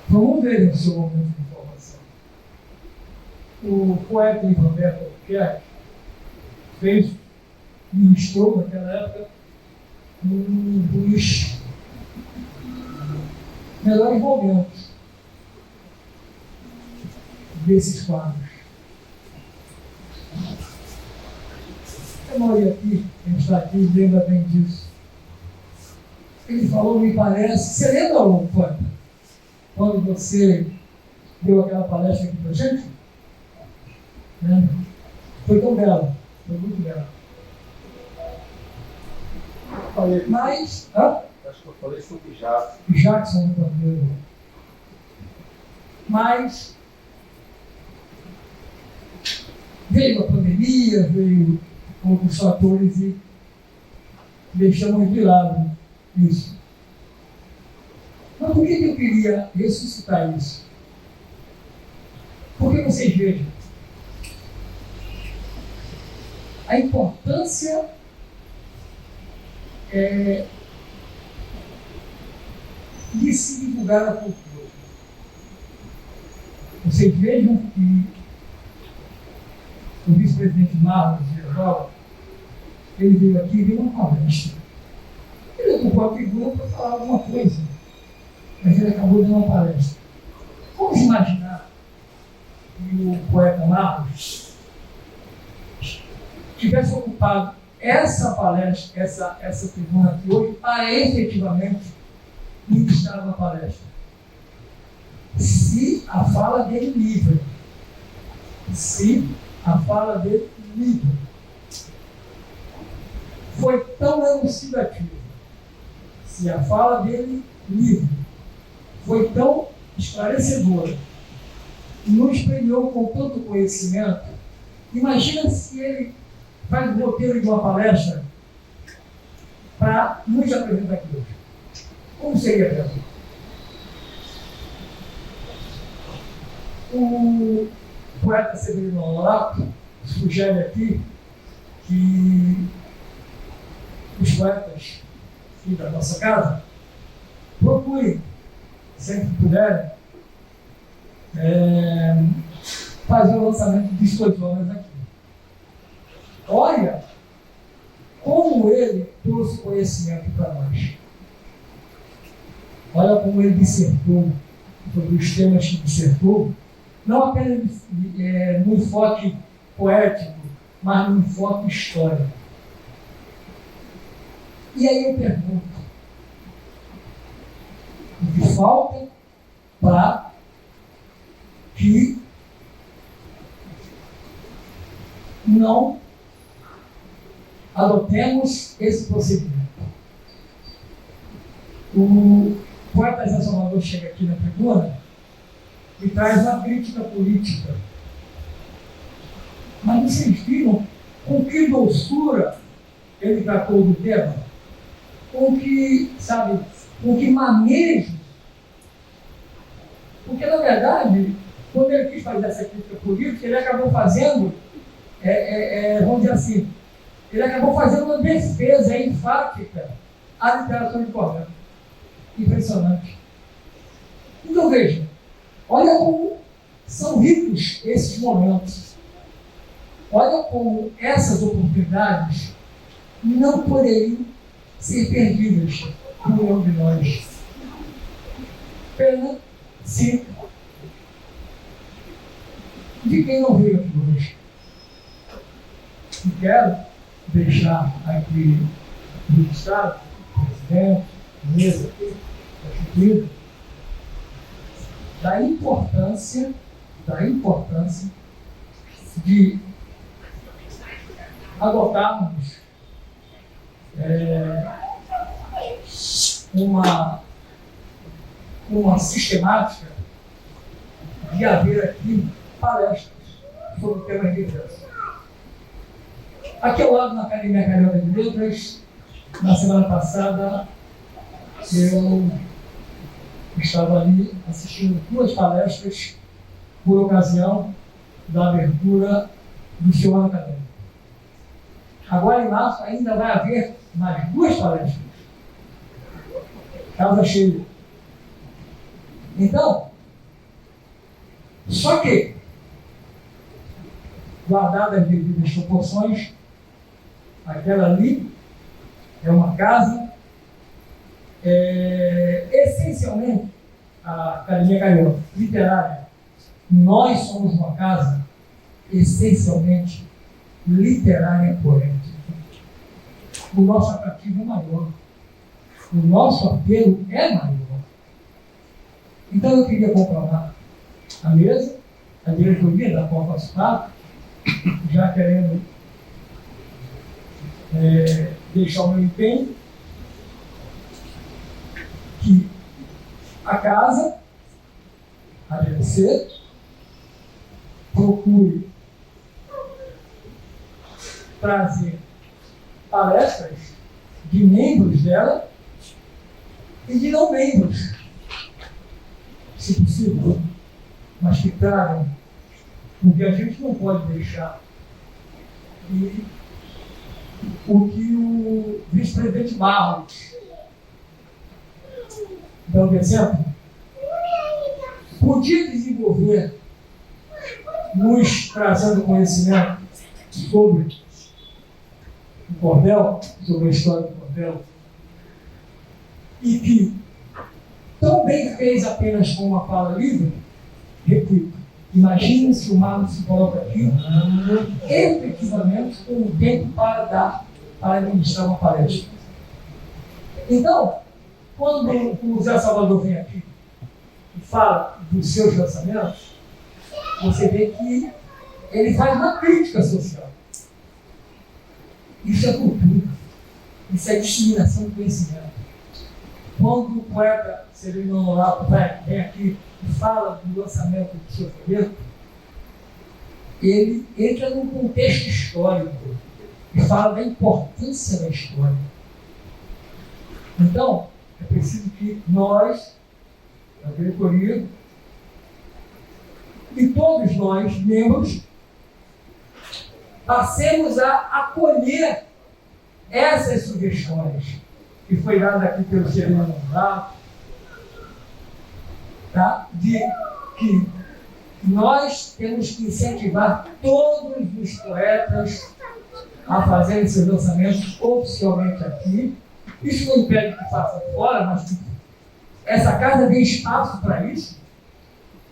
promoverem o seu momento de formação. O poeta Ivan Roberto Albuquerque ministrou naquela época um dos melhores momentos desses quadros. A maioria aqui, quem está aqui, lembra bem disso. Ele falou, me parece, você lembra, Fábio, quando você deu aquela palestra aqui para a gente? Lembra? Foi tão bela, foi muito bela. Mas, Acho que eu falei sobre Jackson no Pandeiro. Mas veio a pandemia, veio outros fatores e deixamos de lado isso. Mas por que eu queria ressuscitar isso? Porque vocês vejam, a importância de se divulgar a cultura. Vocês vejam que o vice-presidente Marlos Gerval, ele veio aqui e deu uma palestra. Ele ocupou a tribuna para falar alguma coisa, mas ele acabou dando uma palestra. Vamos imaginar que o poeta Marlos tivesse ocupado essa palestra, essa tribuna aqui hoje, para efetivamente ministrar uma palestra. Se a fala dele livre, foi tão elucidativa, se a fala dele livre foi tão esclarecedora, nos premiou com tanto conhecimento, imagina se ele faz o roteiro de uma palestra para nos apresentar aqui hoje. Como seria a pergunta? O poeta Severino Honorato sugere aqui que os poetas aqui da nossa casa procurem, sempre que puderem, fazer o lançamento de suas obras aqui. Olha como ele trouxe conhecimento para nós. Olha como ele dissertou sobre os temas que dissertou, não apenas no enfoque poético, mas no enfoque histórico. E aí eu pergunto, o que falta para que não adotemos esse procedimento? O poeta Zé Salvador chega aqui na tribuna e traz uma crítica política. Mas vocês viram com que doçura ele tratou do tema? Com que manejo? Porque, na verdade, quando ele quis fazer essa crítica política, ele acabou fazendo, vamos dizer assim, ele acabou fazendo uma defesa enfática à literatura de Cordel. Impressionante. Então, veja, olha como são ricos esses momentos. Olha como essas oportunidades não poderiam ser perdidas por nenhum de nós. Pena se de quem não veio aqui hoje. E quero deixar aqui registrado, presidente, mesa aqui, constituída, da importância de adotarmos uma sistemática de haver aqui palestras sobre temas diversos. Aqui ao lado, na Academia Carioca de Letras, na semana passada, eu estava ali assistindo 2 palestras por ocasião da abertura do seu ano acadêmico. Agora, em março, ainda vai haver mais 2 palestras. Casa cheia. Então, só que, guardadas as devidas proporções, aquela ali é uma casa, essencialmente, a Academia Carioca Literária, nós somos uma casa essencialmente literária e poética. O nosso atrativo é maior. O nosso apelo é maior. Então eu queria comprovar a mesa, a diretoria da qual faço parte, já querendo deixar o meu empenho, que a casa, a DVC, procure trazer palestras de membros dela e de não membros, se possível, mas que tragam, porque a gente não pode deixar de o que o vice-presidente Barros, dando exemplo, podia desenvolver, nos trazendo conhecimento sobre o cordel, sobre a história do cordel, e que tão bem fez apenas com uma fala livre. Repito, imagine se o Marlos se coloca aqui, efetivamente, com o tempo para administrar uma palestra. Então, quando o Zé Salvador vem aqui e fala dos seus lançamentos, você vê que ele faz uma crítica social. Isso é cultura, isso é disseminação de conhecimento. Quando o poeta Severino Honorato vem aqui e fala do lançamento do seu folheto, ele entra num contexto histórico e fala da importância da história. Então, é preciso que nós, a diretoria, e todos nós, membros, passemos a acolher essas sugestões que foi dada aqui pelo Severino Honorato, tá? De que nós temos que incentivar todos os poetas a fazerem seus lançamentos oficialmente aqui. Isso não impede que faça fora, mas que essa casa dê espaço para isso,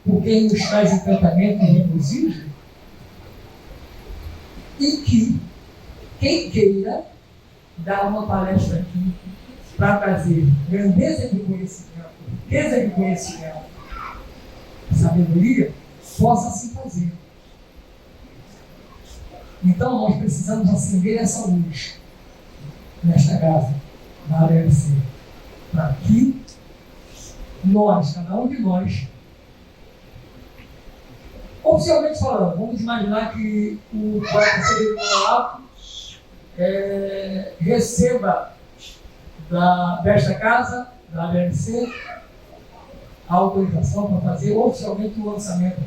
porque nos traz encantamento e inclusive, e que quem queira dar uma palestra aqui para trazer grandeza de conhecimento, riqueza de conhecimento, sabedoria, possa assim fazer. Então nós precisamos acender essa luz nesta casa, na ALC, para que nós, cada um de nós, oficialmente falando, vamos imaginar que o poeta Severino Honorato receba desta casa, da ALC, a autorização para fazer oficialmente o lançamento.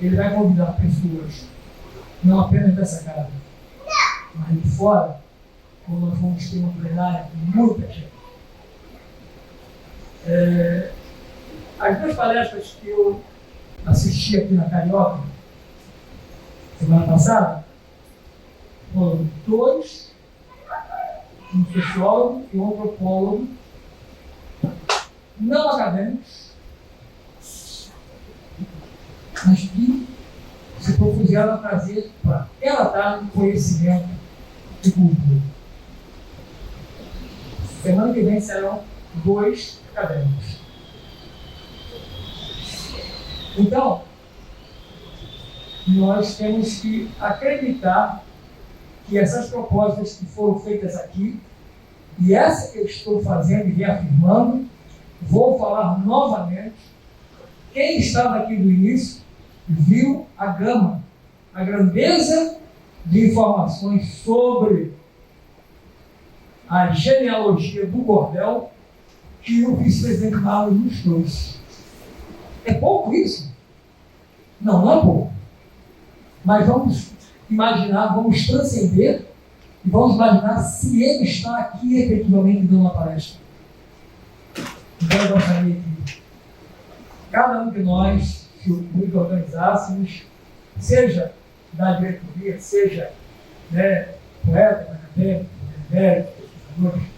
Ele vai convidar pessoas, não apenas dessa casa, mas de fora, como nós vamos ter uma plenária com muita gente. As duas palestras que eu assisti aqui na Carioca, semana passada, foram dois, um sociólogo e um antropólogo, não acadêmicos, mas que se propuseram a trazer para relatar conhecimento e cultura. Semana que vem serão dois acadêmicos. Então, nós temos que acreditar que essas propostas que foram feitas aqui, e essa que eu estou fazendo e reafirmando, vou falar novamente, quem estava aqui do início viu a gama, a grandeza de informações sobre a genealogia do cordel que o vice-presidente Marlos nos trouxe. É pouco isso? Não, não é pouco. Mas vamos imaginar, vamos transcender e vamos imaginar se ele está aqui efetivamente dando uma palestra. Então eu gostaria que cada um de nós, se nos organizássemos, seja da diretoria, seja poeta, acadêmico, pesquisadores,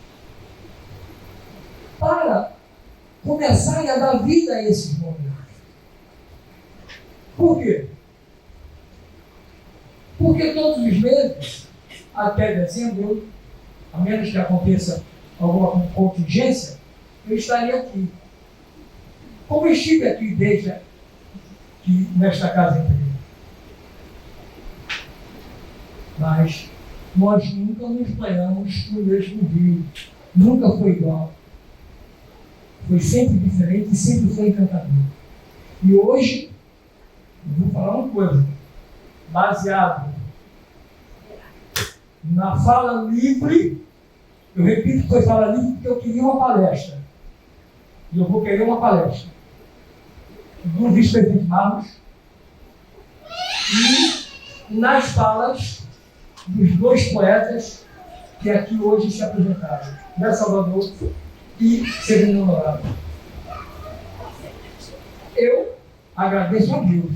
para começarem a dar vida a esses momentos. Por quê? Porque todos os meses, até dezembro, a menos que aconteça alguma contingência, eu estaria aqui. Como eu estive aqui desde que nesta casa inteira. Mas nós nunca nos banhamos no mesmo rio. Nunca foi igual. Foi sempre diferente e sempre foi encantador. E hoje, eu vou falar uma coisa, baseado na fala livre, eu repito que foi fala livre porque eu queria uma palestra. E eu vou querer uma palestra do vice-presidente Marlos. E nas falas dos dois poetas que aqui hoje se apresentaram, Zé Salvador e Severino Honorário. Eu agradeço a Deus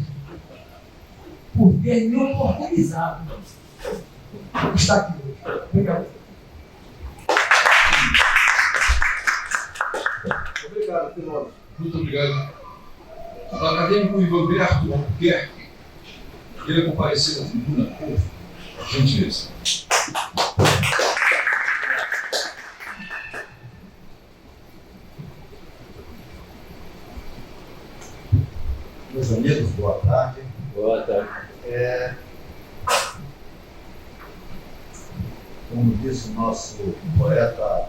por ter me oportunizado de estar aqui hoje. Obrigado. Obrigado, Filósofo. Muito obrigado. O acadêmico Ivanberto Albuquerque, ele compareceu na tribuna, por gentileza. Meus amigos, boa tarde. Boa tarde. Como disse o nosso poeta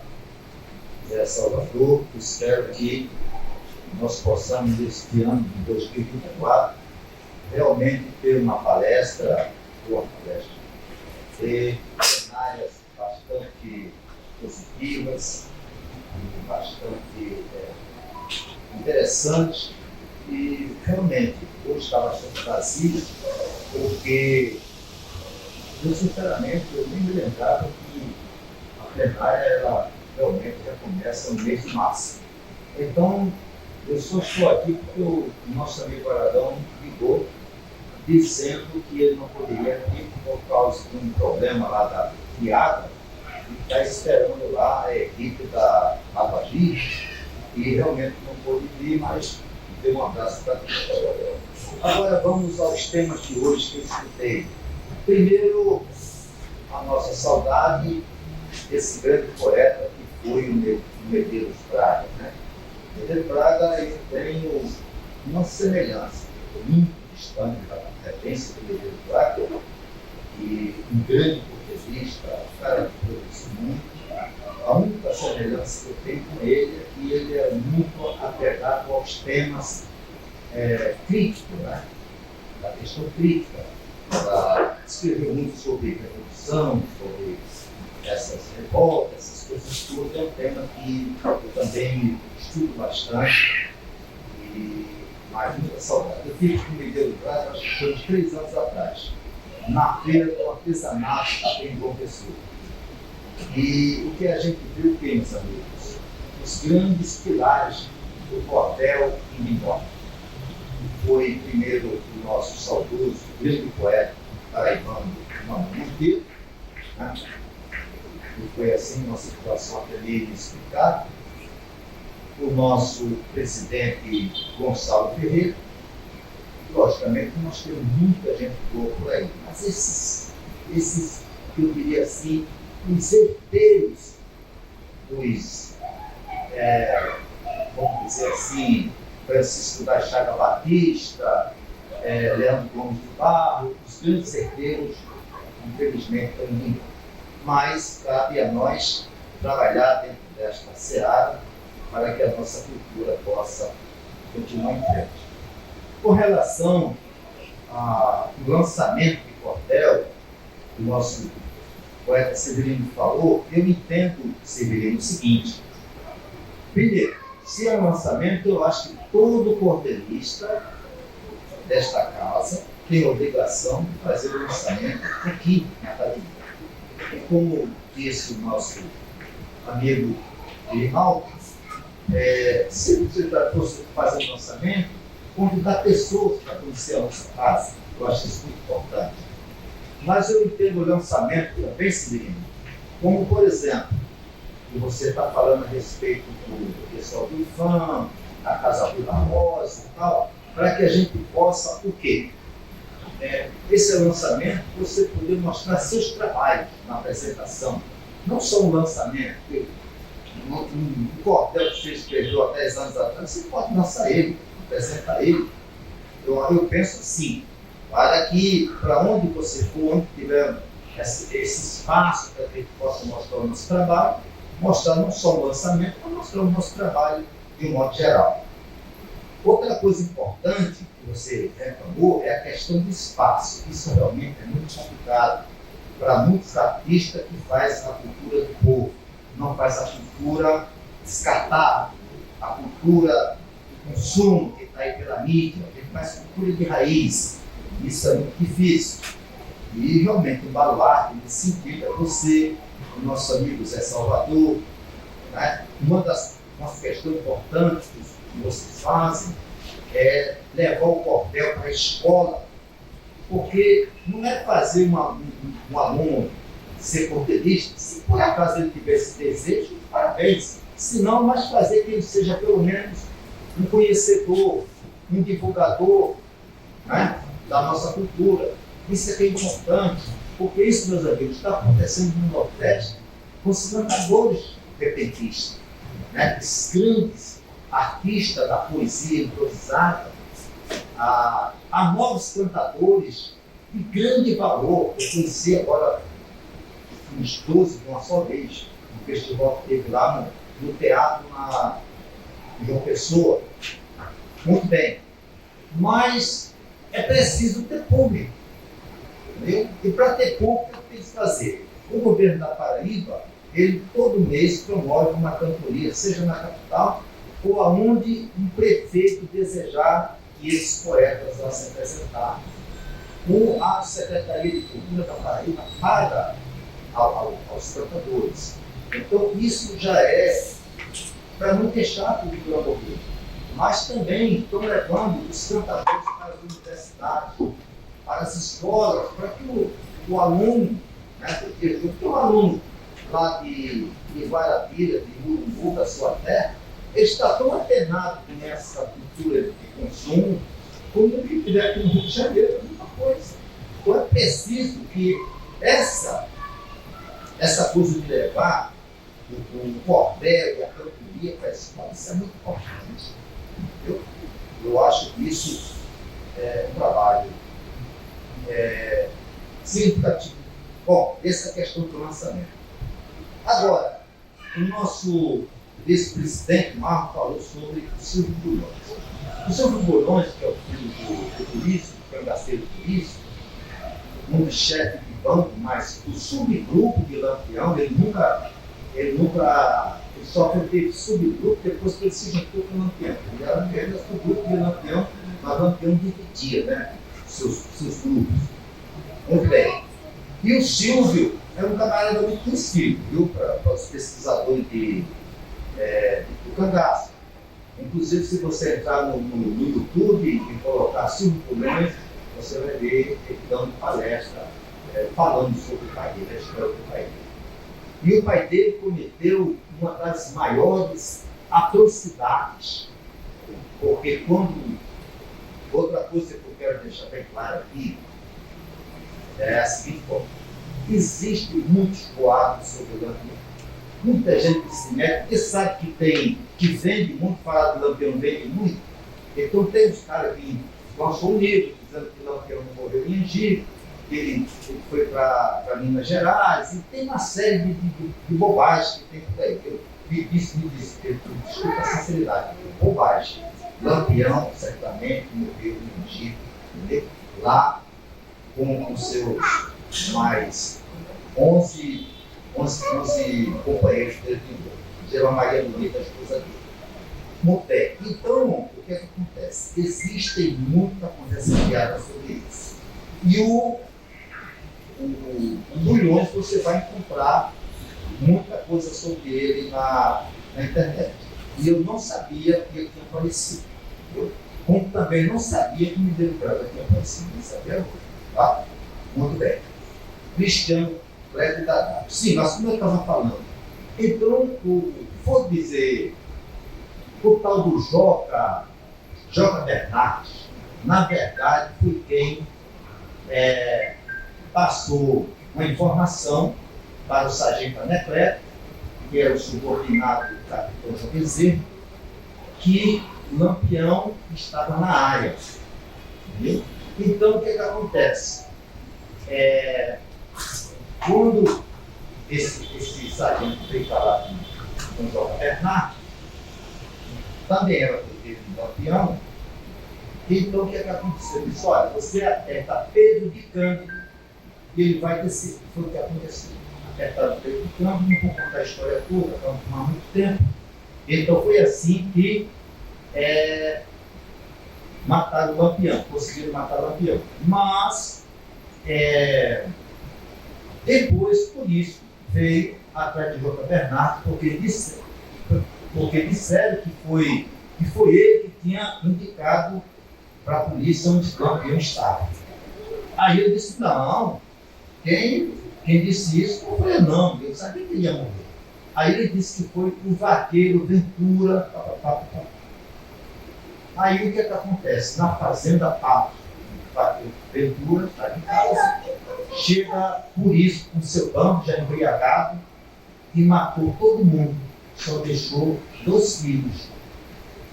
Zé Salvador, espero que nós possamos, este ano de 2024, realmente ter uma palestra, ter plenárias bastante positivas, bastante interessantes, e realmente hoje está bastante vazio, porque eu sinceramente eu nem me lembrava que a plenária ela realmente já começa no mês de março. Então eu só estou aqui porque o nosso amigo Aragão ligou dizendo que ele não poderia vir por causa de um problema lá da Fiada, e está esperando lá a equipe da Avagia, e realmente não pôde vir, mas deu um abraço para todos. Agora vamos aos temas de hoje que eu escutei. Primeiro, a nossa saudade desse grande poeta que foi o Medeiros Braga. Medeiros Braga, ele tem uma semelhança muito distante da referência do Medeiros Braga, e um grande portuguesista, um cara que produz muito. A única semelhança que eu tenho com ele é que ele é muito apegado aos temas críticos, né? Da questão crítica. Ela escreveu muito sobre revolução, sobre essas revoltas, essas coisas todas. É um tema que eu também estudo bastante, e mais muita saudade. Eu fiz com o Medeiros Braga, acho que foi uns 3 anos atrás, na feira do artesanato aqui em João Pessoa. E o que a gente viu, meus amigos? Os grandes pilares do cordel em Lindóia. Foi primeiro o nosso saudoso, grande poeta paraibano, Mano Monteiro, né? E foi assim uma situação até meio inexplicável. O nosso presidente Gonçalo Ferreira. Logicamente nós temos muita gente boa por aí, mas esses que eu diria assim, os herdeiros dos, vamos dizer assim, Francisco da Chaga Batista, Leandro Gomes de Barro, os grandes herdeiros, infelizmente, estão indo. Mas cabe a nós trabalhar dentro desta seara para que a nossa cultura possa continuar em frente. Com relação ao lançamento de cordel, o nosso poeta Severino falou, eu entendo, Severino, o seguinte. Primeiro, se é um lançamento, eu acho que todo cordelista desta casa tem a obrigação de fazer o lançamento aqui na academia. E como disse o nosso amigo Grimaldo, se você fosse fazer um lançamento, convidar pessoas para conhecer a nossa casa. Eu acho isso muito importante. Mas eu entendo o lançamento também, Severino, como, por exemplo, que você está falando a respeito do pessoal do IFAM, da Casa Vila Rosa e tal, para que a gente possa, o quê? Esse é o lançamento, você poder mostrar seus trabalhos na apresentação. Não só um lançamento, um cordel que você escreveu há 10 anos atrás, você pode lançar ele, apresentar ele. Eu penso assim, para que, para onde você for, onde tiver esse espaço para que a gente possa mostrar o nosso trabalho, mostrar não só o lançamento, mas mostrar o nosso trabalho de um modo geral. Outra coisa importante que você reclamou é a questão do espaço. Isso realmente é muito complicado para muitos artistas que fazem a cultura do povo, não faz a cultura descartável, a cultura do consumo que está aí pela mídia, que faz cultura de raiz. Isso é muito difícil. E realmente um baluarte nesse sentido é você, o nosso amigo Zé Salvador, né? Uma questão importante que vocês fazem é levar o cordel para a escola, porque não é fazer um aluno ser cordelista, se por acaso ele tiver esse desejo, parabéns, senão mais fazer que ele seja pelo menos um conhecedor, um divulgador, né, da nossa cultura. Isso é que é importante, porque isso, meus amigos, está acontecendo no Nordeste com os cantadores repentistas, né? Esses grandes artistas da poesia improvisada, há novos cantadores de grande valor. Eu conheci agora uns 12 de uma só vez, no festival que teve lá no teatro em João Pessoa. Muito bem, mas é preciso ter público, entendeu? E para ter público, o que tem que fazer? O governo da Paraíba, ele todo mês promove uma cantoria, seja na capital ou aonde um prefeito desejar que esses poetas lá se apresentassem. A Secretaria de Cultura da Paraíba paga aos cantadores. Então isso já é para não deixar a cultura morrer. Mas também estão levando os cantadores para as universidades, para as escolas, para que o aluno, né, porque o aluno lá de Guarapira, de Murumbu, da sua terra, ele está tão atenado com essa cultura de consumo, como o que tiver aqui no Rio de Janeiro, é a mesma coisa. Então é preciso que essa coisa de levar o cordel e a cantoria para a escola, isso é muito importante. Eu acho que isso é um trabalho significativo. Bom, essa é a questão do lançamento. Agora, o nosso vice-presidente Marco falou sobre o Silvio Bulhões. O Silvio Bulhões, que é o filho do polícia, do cangaceiro polícia, um dos chefes de banco, mas o subgrupo de Lampião, ele só teve subgrupo depois que ele se juntou com o Lampião. Ele era subgrupo de Lampião, mas Lampião dividia, né, seus grupos. Muito bem. E o Silvio é um camarada muito conhecido, viu, para os pesquisadores do cangaço. Inclusive, se você entrar no YouTube e colocar Silvio Bulhões, você vai ver ele dando palestra, falando sobre o pai dele, a história do pai dele. E o pai dele cometeu uma das maiores atrocidades, porque outra coisa que eu quero deixar bem claro aqui é a seguinte forma: existem muitos boatos sobre o Lampião. Muita gente se mete, porque sabe que vende muito, falar do Lampião vende muito. Então tem os caras que lançou um livro dizendo que o Lampião não morreu em Angico, que ele foi para Minas Gerais, e tem uma série de bobagens que tem por aí. Me disse, desculpa a sinceridade, bobagem. Lampião certamente morreu em Angico, entendeu? Lá com os seus mais 11 companheiros dele de novo. Gerou a Maria Bonita, a esposa dele. Muito bem. Então, o que acontece? Existem muita conversa fiada sobre isso. E o Bulhões, você vai encontrar muita coisa sobre ele na internet. E eu não sabia que ele tinha aparecido. Como também não sabia que o Mineiro Braga tinha aparecido. Não sabia, tá? Muito bem. Cristiano Cleber Dadá. Sim, nós como eu estava falando. Então, vou dizer, o tal do Joca Bernardes, na verdade, foi quem passou uma informação para o sargento Anacleto, que era o subordinado do capitão João Bezerra, que Lampião estava na área. Entendeu? Então, o que acontece? Quando esse sargento veio falar com o João Bernardo, também era prefeito de Lampião, então o que aconteceu? Ele disse: olha, você aperta Pedro de Cândido e ele vai descer. Foi o que aconteceu. Apertaram Pedro de Cândido, não vou contar a história toda, para não tomar muito tempo. Então foi assim que mataram o Lampião, conseguiram matar o Lampião. Mas Depois, por isso, veio atrás de J. Bernardo, porque disseram que foi ele que tinha indicado para a polícia onde o Lampião estava. Aí ele disse, não, quem disse isso? Eu falei, não, eu sabia que ele ia morrer. Aí ele disse que foi o vaqueiro Ventura. Aí o que acontece? Na fazenda Papo, o vaqueiro Ventura está em casa, chega por isso com seu banco já embriagado e matou todo mundo, só deixou 2 filhos,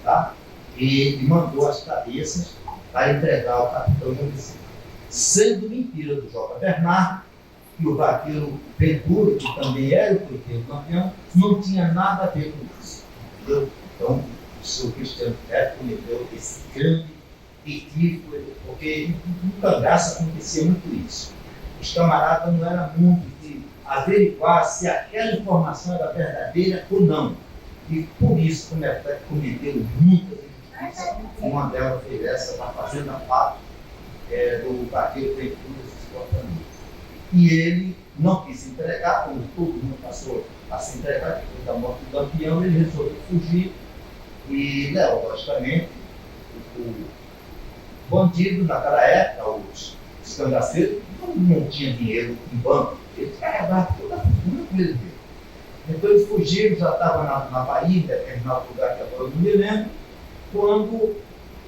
tá? E mandou as cabeças para entregar ao capitão José. Sendo mentira do J. Bernardo, que o vaqueiro Ventura, que também era o porteiro Lampião, não tinha nada a ver com isso. Entendeu? Então, o senhor Cristiano Neto cometeu esse grande equívoco, porque no cangaço acontecia muito isso. Os camaradas não eram muito de averiguar se aquela informação era verdadeira ou não. E por isso cometeram muitas injustiças. Uma delas foi essa na Fazenda Pato, do vaqueiro Ventura de sua família. E ele não quis se entregar, quando todo mundo passou a se entregar, depois da morte do Lampião, ele resolveu fugir. E, logicamente, o bandido naquela época, os cangaceiros, não tinha dinheiro em banco, eles carregavam toda a fortuna com ele. Então eles fugiram, já estavam na Bahia, em determinado lugar que agora eu não me lembro, quando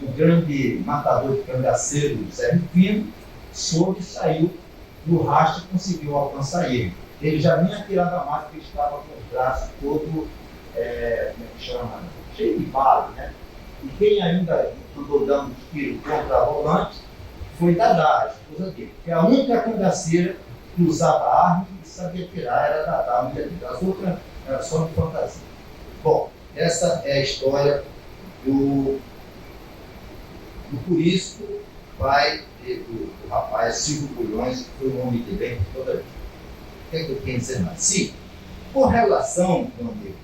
o grande matador de cangaceiro, Zé Rufino, soube e saiu do rastro e conseguiu alcançar ele. Ele já vinha tirado a máscara, ele estava com os braços todo, como é que chama? Cheio de bala, né? E quem ainda andou dando tiro contra a volante foi Dadá, a esposa dele, que a única cangaceira que usava arma e sabia tirar era Dadá, a mulher dele. As outras eram só de fantasia. Bom, essa é a história do Purisco, pai do rapaz Silvio Bulhões, que foi um homem de bem por toda a vida. O que é que eu quero dizer mais? Sim, com relação, meu amigo,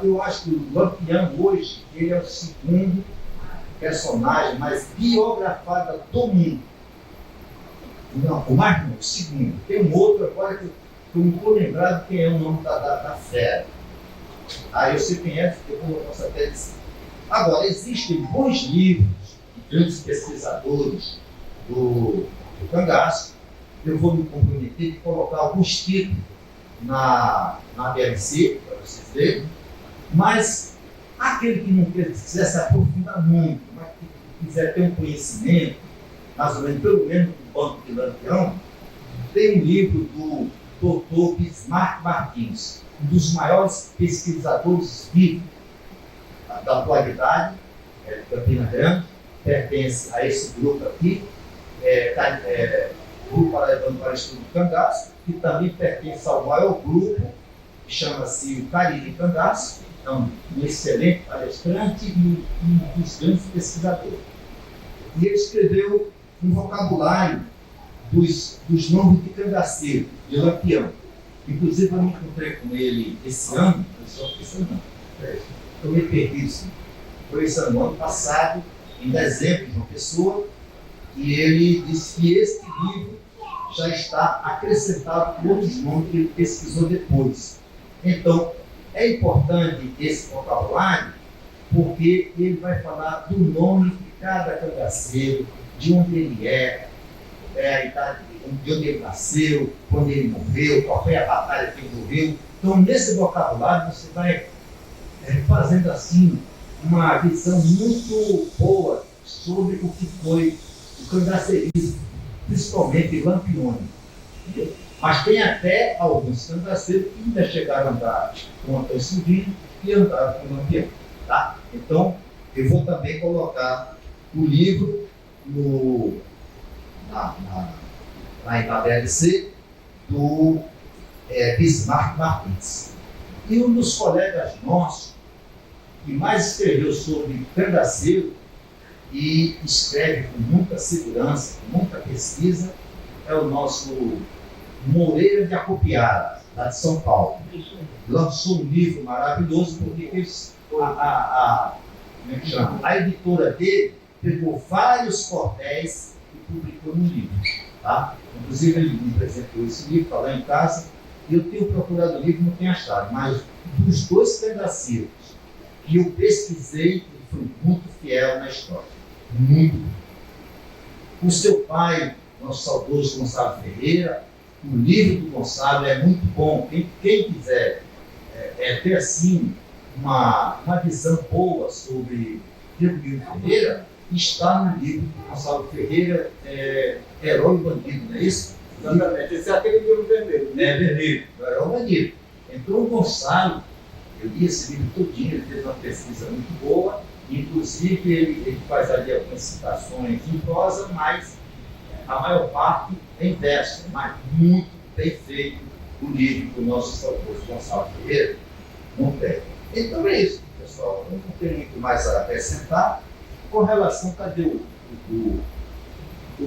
eu acho que o Lampião hoje, ele é o segundo personagem mais biografado do mundo. Não, o mais não, o segundo. Tem um outro agora que eu não estou lembrado quem é o nome da fera. Aí você conhece, depois eu posso até dizer. Agora, existem bons livros de grandes pesquisadores do cangaço. Eu vou me comprometer de colocar alguns títulos na BLC, para vocês verem, mas aquele que não quiser se aprofundar muito, mas que quiser ter um conhecimento, mais ou menos, pelo menos do Banco de Lampião, tem um livro do Dr. Bismarck Martins, um dos maiores pesquisadores vivos da atualidade, de Campina Grande, pertence a esse grupo aqui, Grupo Paraibano para Estudo do Cangaço, que também pertence ao maior grupo, que chama-se o Cariri Cangaço, então, um excelente palestrante e um dos grandes pesquisadores. E ele escreveu um vocabulário dos nomes de cangaceiro, de Lampião. Inclusive, eu me encontrei com ele esse ano, eu me perdi isso. Foi esse ano passado, em dezembro, de uma pessoa, e ele disse que este livro já está acrescentado com outros nomes que ele pesquisou depois. Então, é importante esse vocabulário, porque ele vai falar do nome de cada cangaceiro, de onde ele a idade, de onde ele nasceu, quando ele morreu, qual foi a batalha que ele morreu. Então, nesse vocabulário, você vai fazendo assim uma visão muito boa sobre o que foi o cangaceirismo, principalmente Lampione. Entendeu? Mas tem até alguns cangaceiros que ainda chegaram a andar com Antônio Silvino e andaram com o Lampião. Tá? Então, eu vou também colocar o livro na DLC do Bismarck Martins. E um dos colegas nossos que mais escreveu sobre cangaceiro e escreve com muita segurança, com muita pesquisa, é o nosso Moreira de Acopiara, lá de São Paulo. Lançou um livro maravilhoso porque a editora dele pegou vários cordéis e publicou num livro. Tá? Inclusive, ele me apresentou esse livro, está lá em casa, e eu tenho procurado o livro, não tenho achado, mas dos 2 pedacinhos que eu pesquisei, ele foi muito fiel na história. Muito. O seu pai, nosso saudoso Gonçalo Ferreira, o livro do Gonçalo é muito bom. Quem quiser ter assim uma visão boa sobre Firmino Ferreira, está no livro do Gonçalo Ferreira, Herói e Bandido, não é isso? Exatamente, esse é aquele livro vermelho. É vermelho, Herói e Bandido. Então o Gonçalo, eu li esse livro todinho, ele fez uma pesquisa muito boa, inclusive ele faz ali algumas citações em prosa, mas a maior parte é em verso, mas muito bem feito o livro do nosso saudoso Gonçalo Ferreira. Muito bem. Então é isso, pessoal. Eu não tenho muito mais a acrescentar. Com relação, cadê o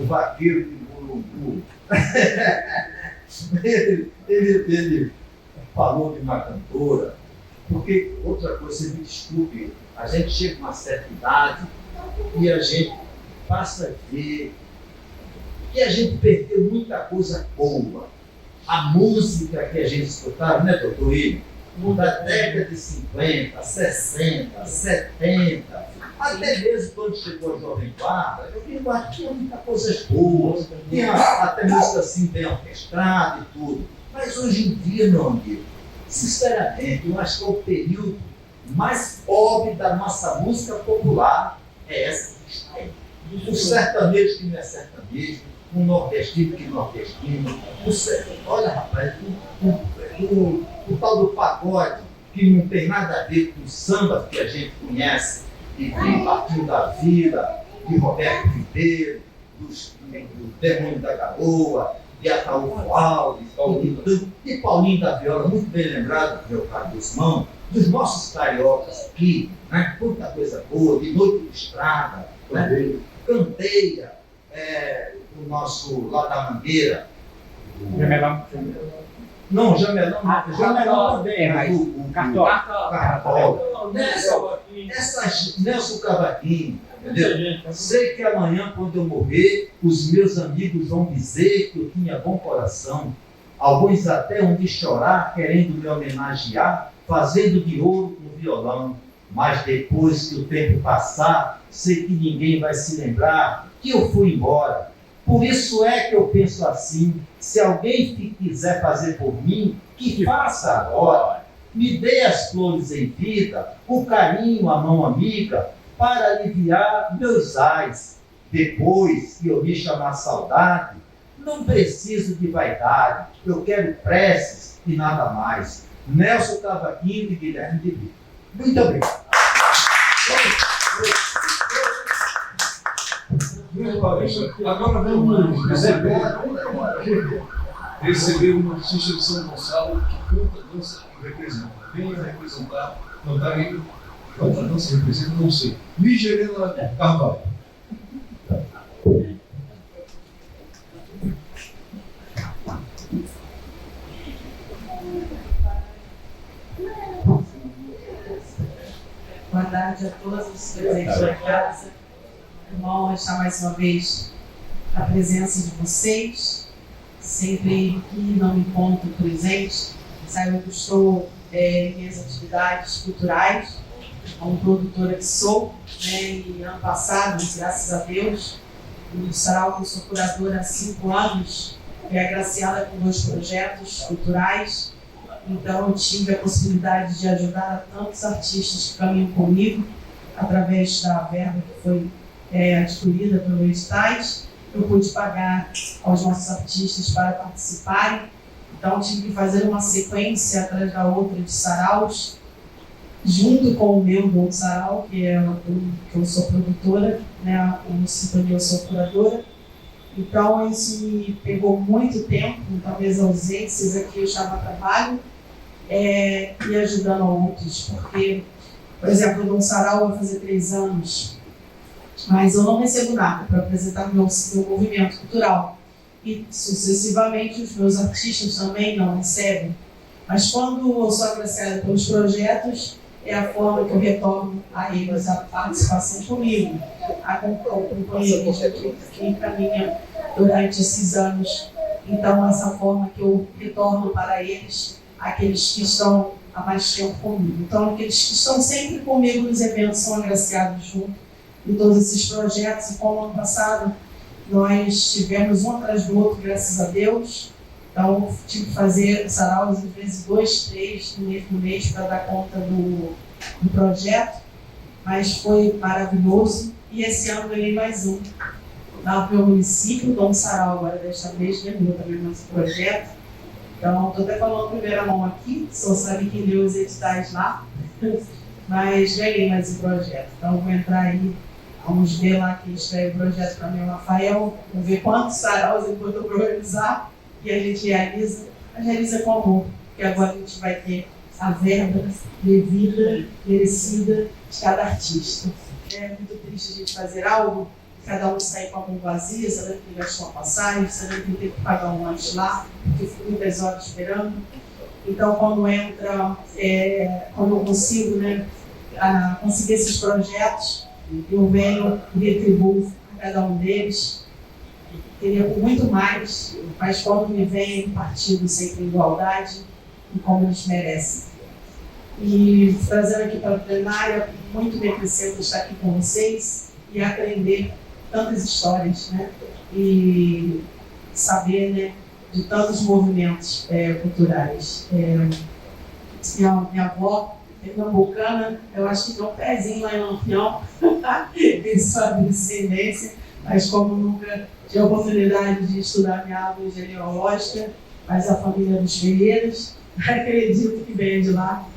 vaqueiro de Morumbu? ele falou de uma cantora, porque, outra coisa, você me desculpe, a gente chega a uma certa idade e a gente passa a ver que a gente perdeu muita coisa boa. A música que a gente escutava, né, doutor William? Da década de 50, 60, 70, até mesmo quando chegou a Jovem Guarda, eu vi que tinha muitas coisas boas, tinha até música assim bem orquestrada e tudo. Mas hoje em dia, meu amigo, sinceramente, eu acho que é o período mais pobre da nossa música popular, é essa que está aí. O sertanejo que não é sertanejo, o nordestino que não é nordestino, olha, rapaz, o tal do pagode, que não tem nada a ver com o samba que a gente conhece, e tem Martinho da Vila, de Roberto Ribeiro, do Demônio da Garoa, de Ataúfo Alves, de Paulinho da Viola, muito bem lembrado, meu caro Guzmão, dos nossos cariocas aqui, né? Muita coisa boa, de Noite Ilustrada, né? Candeia, o nosso lá da Mangueira. Não, Jamelão também, mas o Cartola. Nelson Cavaquinho, entendeu? Sei que amanhã, quando eu morrer, os meus amigos vão dizer que eu tinha bom coração. Alguns até hão de chorar, querendo me homenagear, fazendo de ouro com violão. Mas depois que o tempo passar, sei que ninguém vai se lembrar que eu fui embora. Por isso é que eu penso assim, se alguém quiser fazer por mim, que faça agora. Me dê as flores em vida, o carinho, a mão amiga, para aliviar meus ais. Depois que eu me chamar saudade, não preciso de vaidade, eu quero preces e nada mais. Nelson Cavaquinho e Guilherme de Brito. Muito obrigado. Agora vamos receber uma notícia de São Gonçalo que canta, dança e representa. Venha representar, cantar aí, canta, dança e representa, não sei. Ligerena Carvalho. Boa tarde a todos os presentes da casa. É uma honra estar mais uma vez na presença de vocês. Sempre que não me encontro presente, saibam que estou em minhas atividades culturais, como produtora que sou, né? E ano passado, graças a Deus, no Sarau, que eu sou curadora há 5 anos, fui agraciada com 2 projetos culturais. Então, eu tive a possibilidade de ajudar tantos artistas que caminham comigo, através da verba que foi adquirida pelo editais. Eu pude pagar aos nossos artistas para participarem. Então, tive que fazer uma sequência atrás da outra de saraus, junto com o meu do sarau, que eu sou produtora, né? O Sintonia eu sou curadora. Então, isso me pegou muito tempo, talvez ausências aqui eu estava a trabalho, e ajudando a outros, porque, por exemplo, no sarau vai fazer 3 anos, mas eu não recebo nada para apresentar meu movimento cultural. E sucessivamente os meus artistas também não recebem. Mas quando eu sou agraciada pelos projetos, é a forma que eu retorno a eles a participação comigo, a companheirismo que caminha durante esses anos. Então, essa forma que eu retorno para eles, aqueles que estão há mais tempo comigo. Então, aqueles que estão sempre comigo nos eventos são agraciados junto em todos esses projetos. E como ano passado nós tivemos um atrás do outro, graças a Deus. Então, tive que fazer saraus, às vezes 2, 3 no mesmo mês para dar conta do projeto, mas foi maravilhoso. E esse ano ganhei mais um. Lá no meu município, Dom Sarau, agora desta vez ganhou também mais um projeto. Então, estou até falando primeira mão aqui, só sabe quem deu os editais lá, mas ganhei mais um projeto. Então, vou entrar aí, vamos ver lá quem escreve o projeto para mim, o Rafael, vamos ver quantos saraus ele botou para organizar e a gente realiza com amor, porque agora a gente vai ter a verba devida, merecida de cada artista. É muito triste a gente fazer algo, cada um sair com a mão vazia, sabendo que gastou a passagem, sabendo que tem que pagar um lanche lá, porque fico muitas horas esperando. Então, quando eu consigo, conseguir esses projetos, eu venho e retribuo a cada um deles. Queria muito mais, mas quando me vem partido sempre em igualdade e como eles merecem. E trazendo aqui para a plenária, muito me acrescento estar aqui com vocês e aprender tantas histórias, e saber, de tantos movimentos culturais. Minha avó é pernambucana, eu acho que tem um pezinho lá em Lampião, em sua descendência, mas como nunca tive a oportunidade de estudar minha árvore genealógica, mas a família dos Ferreiras, acredito que vem de lá,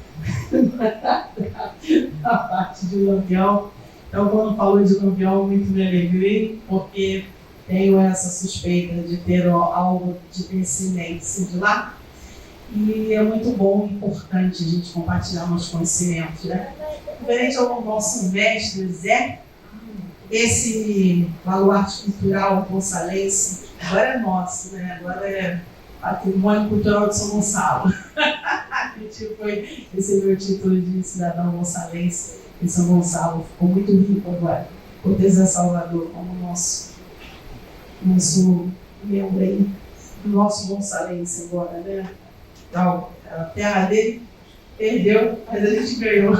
da parte de Lampião. Então, quando falou de Lampião, muito me alegrei, porque tenho essa suspeita de ter algo de descendência de lá. E é muito bom e importante a gente compartilhar nossos conhecimentos, Diferente ao nosso mestre Zé, esse baluarte cultural gonçalense agora é nosso, agora é Patrimônio Cultural de São Gonçalo. A gente recebeu o título de cidadão gonçalense em São Gonçalo, ficou muito rico agora. Cortez Salvador, como nosso membro aí, nosso gonçalense agora, Então, a terra dele perdeu, mas a gente ganhou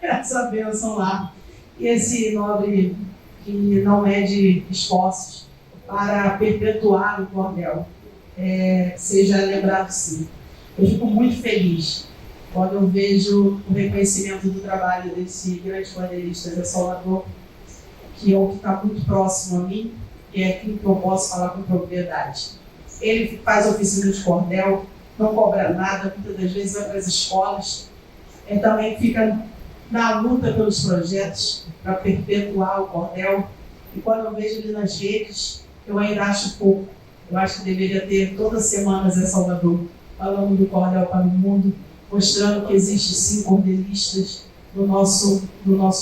essa bênção lá. E esse nobre que não mede esforços para perpetuar o cordel, seja lembrado sim. Eu fico muito feliz quando eu vejo o reconhecimento do trabalho desse grande cordelista de Salvador, que é o que está muito próximo a mim, e é aquilo que eu posso falar com propriedade. Ele faz oficina de cordel, não cobra nada, muitas das vezes vai para as escolas, também fica na luta pelos projetos para perpetuar o cordel, e quando eu vejo ele nas redes, eu ainda acho pouco. Eu acho que deveria ter todas as semanas Zé Salvador falando do cordel para o mundo, mostrando que existe sim cordelistas no nosso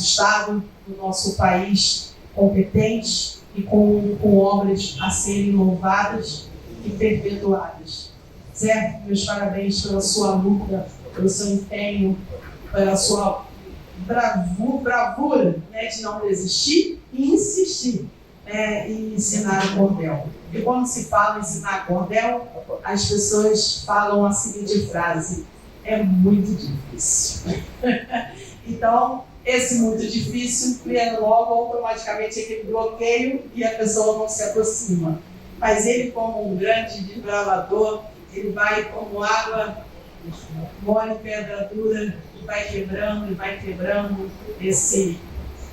estado, no nosso país, competentes e com obras a serem louvadas e perpetuadas. Zé, meus parabéns pela sua luta, pelo seu empenho, pela sua bravura de não desistir e insistir em ensinar o cordel. E quando se fala em ensinar cordel, as pessoas falam a seguinte frase: é muito difícil. Então, esse muito difícil cria logo automaticamente aquele bloqueio e a pessoa não se aproxima. Mas ele, como um grande desbravador, ele vai como água mole, pedra dura, e vai quebrando esse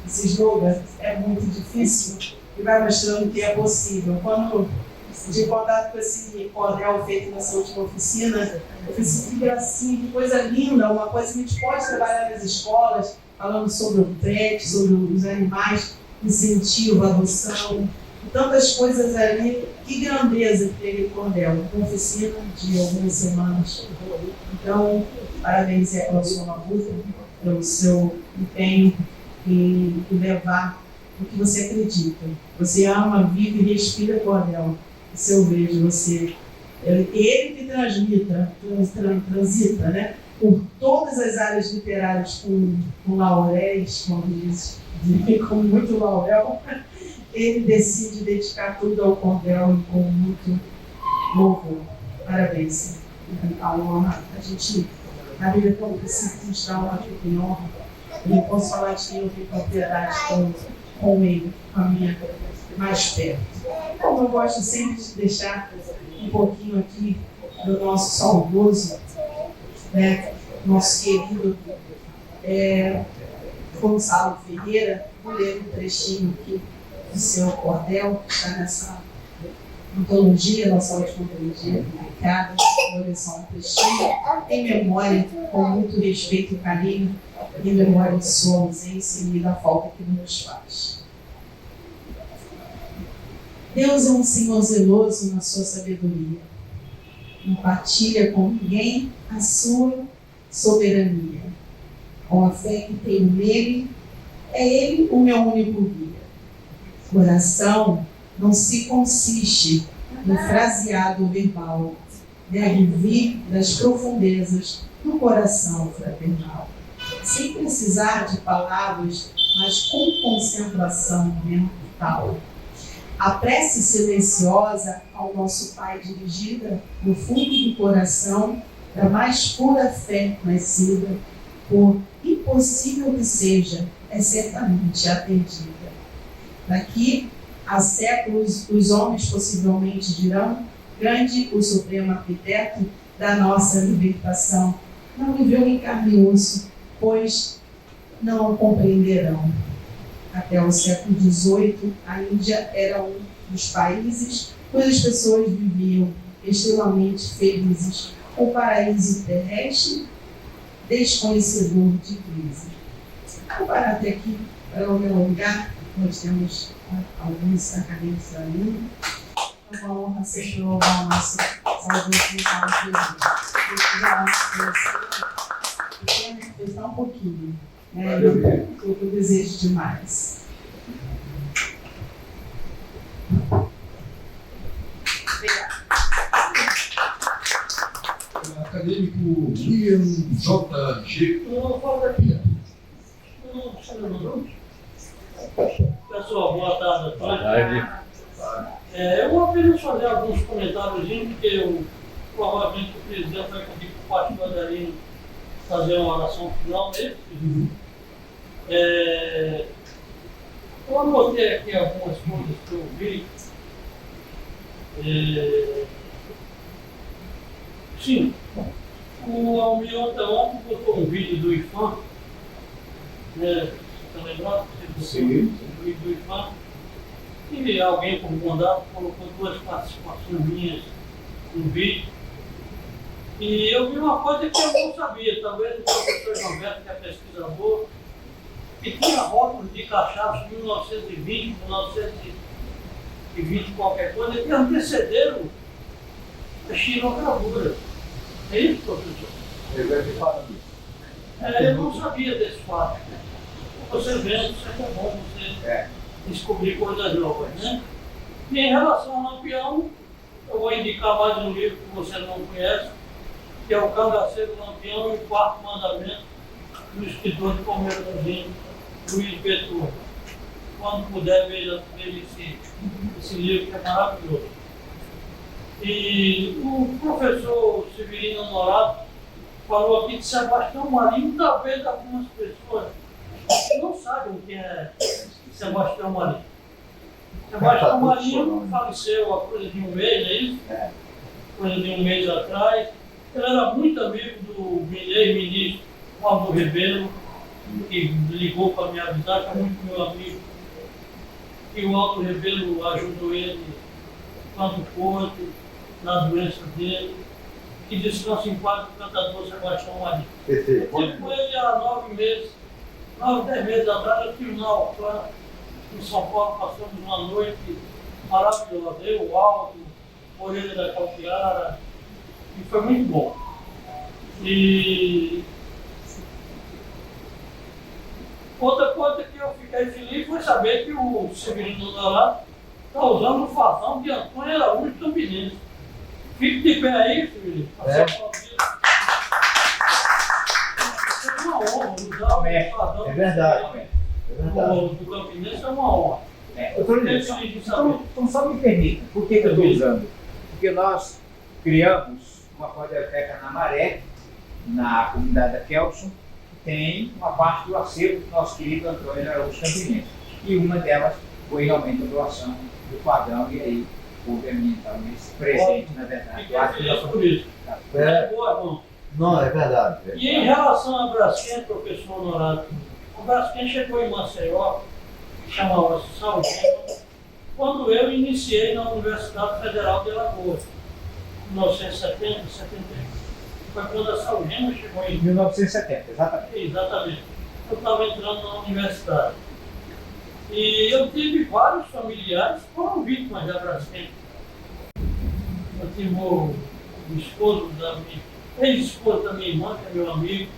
slogan. É muito difícil e vai mostrando que é possível. Quando tive contato com esse cordel feito nessa última oficina, eu fiz que gracinha, que coisa linda, uma coisa que a gente pode trabalhar nas escolas, falando sobre o pet, sobre os animais, incentivo, adoção, tantas coisas ali. Que grandeza que tem aquele cordel, uma oficina de algumas semanas. Então, parabéns pela sua luta, pelo seu empenho em levar o que você acredita. Você ama, vive e respira cordel. Isso eu vejo você. Ele que transita, por todas as áreas literárias com lauréis, como diz, com muito laurel, ele decide dedicar tudo ao cordel e com muito louvor. Parabéns. A honra, a gente, na vida tão precisa mostrar uma atitude de honra. Eu posso falar de quem eu tenho propriedade com ele, com a minha mais perto. Como eu gosto sempre de deixar um pouquinho aqui do nosso saudoso, né, nosso querido Gonçalo Ferreira, vou ler um trechinho aqui do seu cordel, que está nessa antologia, nossa última antologia publicada, vou ler só um trechinho, em memória, com muito respeito e carinho, em memória de sua ausência e da falta que nos faz. Deus é um Senhor zeloso na sua sabedoria. Não partilha com ninguém a sua soberania. Com a fé que tenho nele, é ele o meu único guia. Oração não se consiste no fraseado verbal, deve vir das profundezas do coração fraternal. Sem precisar de palavras, mas com concentração mental. A prece silenciosa ao nosso Pai dirigida no fundo do coração da mais pura fé nascida, por impossível que seja, é certamente atendida. Daqui a séculos os homens possivelmente dirão: grande o supremo arquiteto da nossa libertação. Não viveu em carne e osso, pois não o compreenderão. Até o século XVIII, a Índia era um dos países cujas pessoas viviam extremamente felizes. O paraíso terrestre, desconhecedor de crise. Vou parar até aqui para o meu lugar. Nós temos alguns acadêmicos ali. É uma honra sempre louvar o nosso Salvador Jesus. Eu quero pensar um pouquinho. Eu desejo demais. Acadêmico William J.G. Não, fala daqui. Pessoal, boa tarde a todos. Eu vou apenas fazer alguns comentários, porque provavelmente o presidente vai pedir para o pastor Adelino fazer uma oração final mesmo. Eu anotei aqui algumas coisas que eu vi. Sim, o Almir ontem botou um vídeo do IFAM, né? Você está lembrado? Sim. Um vídeo do IFAM. E alguém, por mandato, colocou 2 participações minhas no vídeo. E eu vi uma coisa que eu não sabia, talvez o professor Gilberto, que é pesquisador, que tinha rótulos de cachaça de 1920, 1920 qualquer coisa, que antecederam a xilogravura. É isso, professor? Ele vai me falando isso. Eu não sabia desse fato. Você vendo, sempre é bom você descobrir coisas novas, né? E em relação ao Lampião, eu vou indicar mais um livro que você não conhece, que é o Cangaceiro Lampião e o Quarto Mandamento, do escritor de Palmeiras do Vinho, Luiz Betur. Quando puder, veja esse livro, que é maravilhoso. E o professor Severino Honorato falou aqui de Sebastião Marinho, talvez algumas pessoas não sabem quem é Sebastião Marinho. Sebastião Marinho faleceu há coisa de um mês, é isso? Coisa de um mês atrás. Ele era muito amigo do ex-ministro Aldo Rebelo, que ligou para me avisar, que é muito meu amigo. E o Aldo Rebelo ajudou ele quando pôde, na doença dele. Que descansa em paz o cantador Sebastião Marinho. Eu tive com ele há 9 meses, 10 meses atrás, eu estive na Alcântara, em São Paulo, passamos uma noite maravilhosa. Eu, o Aldo, Moreira da Calquiara, e foi muito bom. E outra coisa que eu fiquei feliz foi saber que o Severino Honorato está usando o fazão de Antônio Araújo Campinense. Fique de pé aí, Severino. uma honra. Usar o padrão É verdade. É verdade. do Campinense é uma honra. Então, só me permita, por que eu estou usando? Porque nós criamos uma quadrioteca na Maré, na comunidade da Kelson, que tem uma parte do acervo do nosso querido Antônio Araújo Campinense. E uma delas foi realmente a doação do padrão, e aí houve a minha talvez presente, na verdade. Fiquei feliz por isso. É boa, irmão. Não, é verdade. E em relação a Braskem, professor Honorato, o Braskem chegou em Maceió, que chamava-se Salgema, quando eu iniciei na Universidade Federal de Alagoas, em 1970, 71. Foi quando a Salgema chegou em 1970, exatamente. Exatamente. Eu estava entrando na universidade. E eu tive vários familiares que foram vítimas da Braskem. Eu tive o esposo da minha, ex-esposo da minha irmã, que é meu amigo,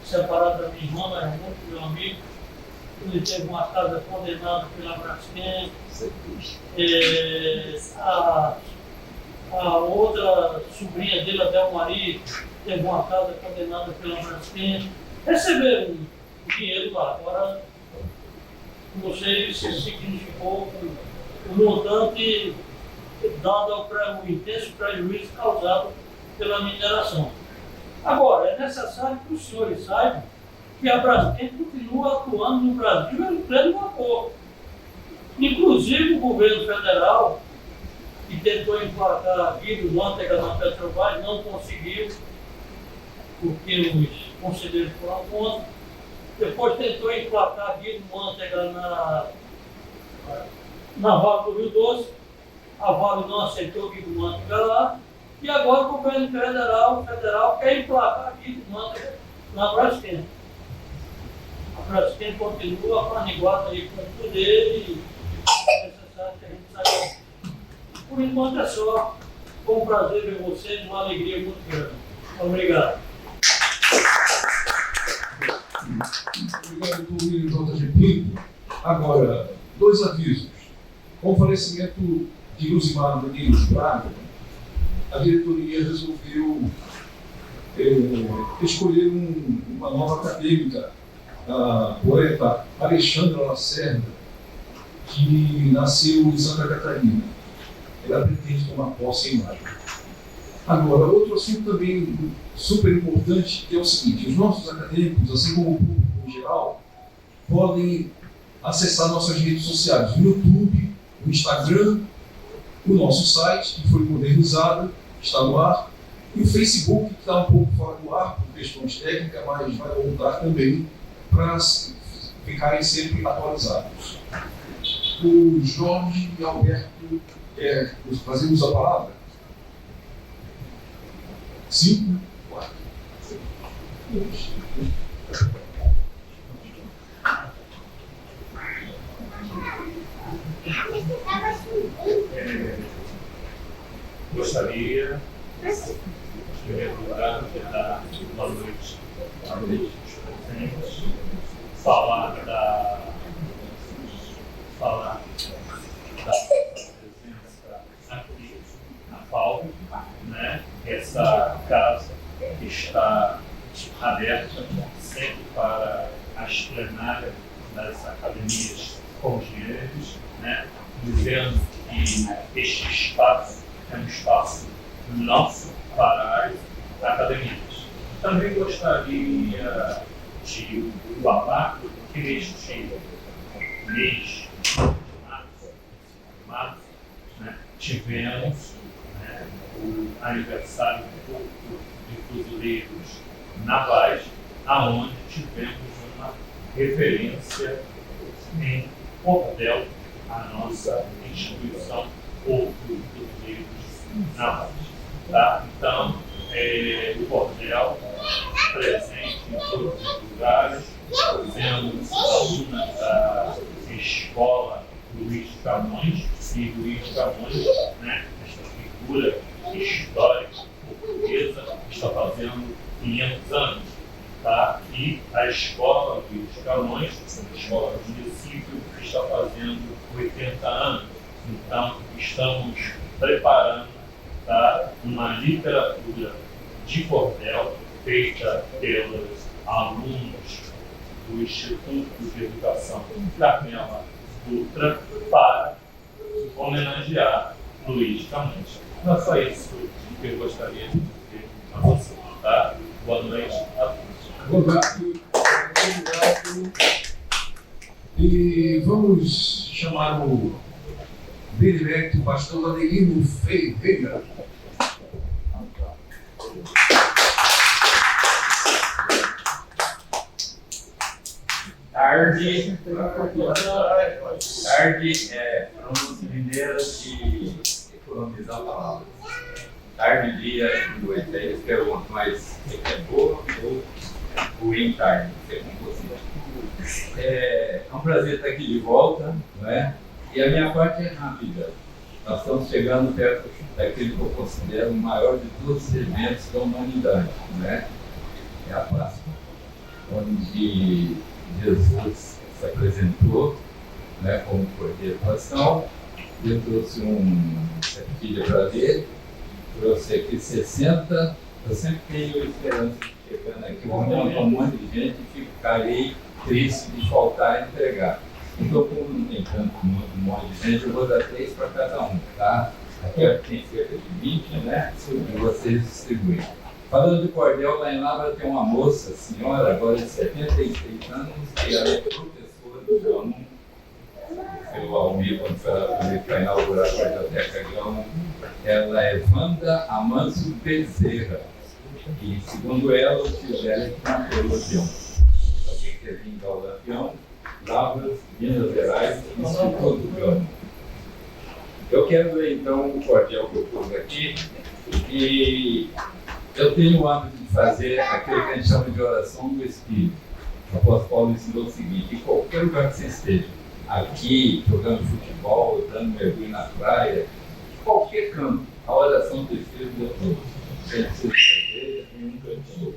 separado da minha irmã, mas é muito meu amigo. Ele teve uma casa condenada pela Braskem. A outra sobrinha dele, a Delmarie, teve uma casa condenada pela Braskem. Receberam dinheiro lá. Agora, não sei se significou o montante dado ao intenso prejuízo causado pela mineração. Agora, é necessário que os senhores saibam que a Braskem continua atuando no Brasil em pleno vapor. Inclusive o governo federal, que tentou emplacar Guido Mantega na Petrobras, não conseguiu, porque os conselheiros foram contra. Depois tentou emplacar Guido Mantega na Vale do Rio Doce, a Vale não aceitou Guido Mantega lá, e agora o governo federal quer emplacar Guido Mantega na Braskem. A Braskem continua apaniguada aí com o poder e é necessário que a gente saiba. Por enquanto é só. Foi um prazer ver vocês, uma alegria muito grande. Obrigado. Obrigado, doutor J. Pinto. Agora, dois avisos. Com o falecimento de Luzimar Medeiros Braga, a diretoria resolveu escolher uma nova acadêmica, a poeta Alexandra Lacerda, que nasceu em Santa Catarina. Ela pretende tomar posse em maio. Agora, outro assunto também super importante, que é o seguinte: os nossos acadêmicos, assim como o público em geral, podem acessar nossas redes sociais, o YouTube, o Instagram, o nosso site, que foi modernizado, está no ar, e o Facebook, que está um pouco fora do ar por questões técnicas, mas vai voltar também para ficarem sempre atualizados. O Jorge e Alberto, fazemos a palavra? 5, 4, 2. Gostaria, em primeiro lugar, de dar boa noite a todos os presentes, falar da presença aqui na FAU, né? Essa casa está aberta sempre para as plenárias das academias congêneres, né? Dizendo que este espaço é um espaço nosso para as academias. Também gostaria de falar que neste mês de março, né, tivemos o aniversário do Corpo de Fuzileiros Navais, aonde tivemos uma referência em Cordel, a nossa instituição Corpo de Fuzileiros Navais. Tá? Então, o Cordel presente em todos os lugares, temos alunas da Escola Luiz Camões, e Luiz Camões, né, esta figura histórica portuguesa, está fazendo 500 anos. Tá? E a Escola Luiz Camões, a escola do município, está fazendo 80 anos. Então, estamos preparando, tá, uma literatura de cordel feita pelas alunos do Instituto de Educação Carmela Dutra para homenagear Luiz Camões. Não é só isso que eu gostaria de dizer a você, tá? Boa noite a todos. Obrigado. E vamos chamar o benemérito pastor Adelino Ferreira. Tarde, pronúncia mineira de economizar palavras. Tarde, dia e noite. Aí eles perguntam, mas é boa ou ruim tarde? Não sei como você. É um prazer estar aqui de volta, não é? E a minha parte é rápida. Nós estamos chegando perto daquele que eu considero o maior de todos os eventos da humanidade, não é? É a Páscoa, onde Jesus se apresentou, né, como cordeiro pascal. Eu trouxe essa filha para ver, trouxe aqui 60. Eu sempre tenho esperança de chegando aqui, vou montar um monte de gente e ficarei triste de faltar entregar. Então, como não tem tanto um monte de gente, eu vou dar 3 para cada um, tá? Aqui tem cerca de 20, né? E vocês distribuem. Falando de cordel, lá em Lavra tem uma moça, senhora, agora de 76 anos, que ela é professora do Gama. Eu, Almir, quando foi lá para inaugurar a Biblioteca Gama, ela é Wanda Amancio Bezerra. E, segundo ela, o tio dela é que matou o avião. Alguém quer vingar o avião, Lavras, Minas Gerais, Instituto Gama. Eu quero ler, então, o cordel que eu pus aqui. E eu tenho o hábito de fazer aquilo que a gente chama de oração do Espírito. O apóstolo Paulo ensinou o seguinte: em qualquer lugar que você esteja, aqui, jogando futebol, dando mergulho na praia, em qualquer canto, a oração do Espírito deu tudo. Sem precisa fazer em um cantinho.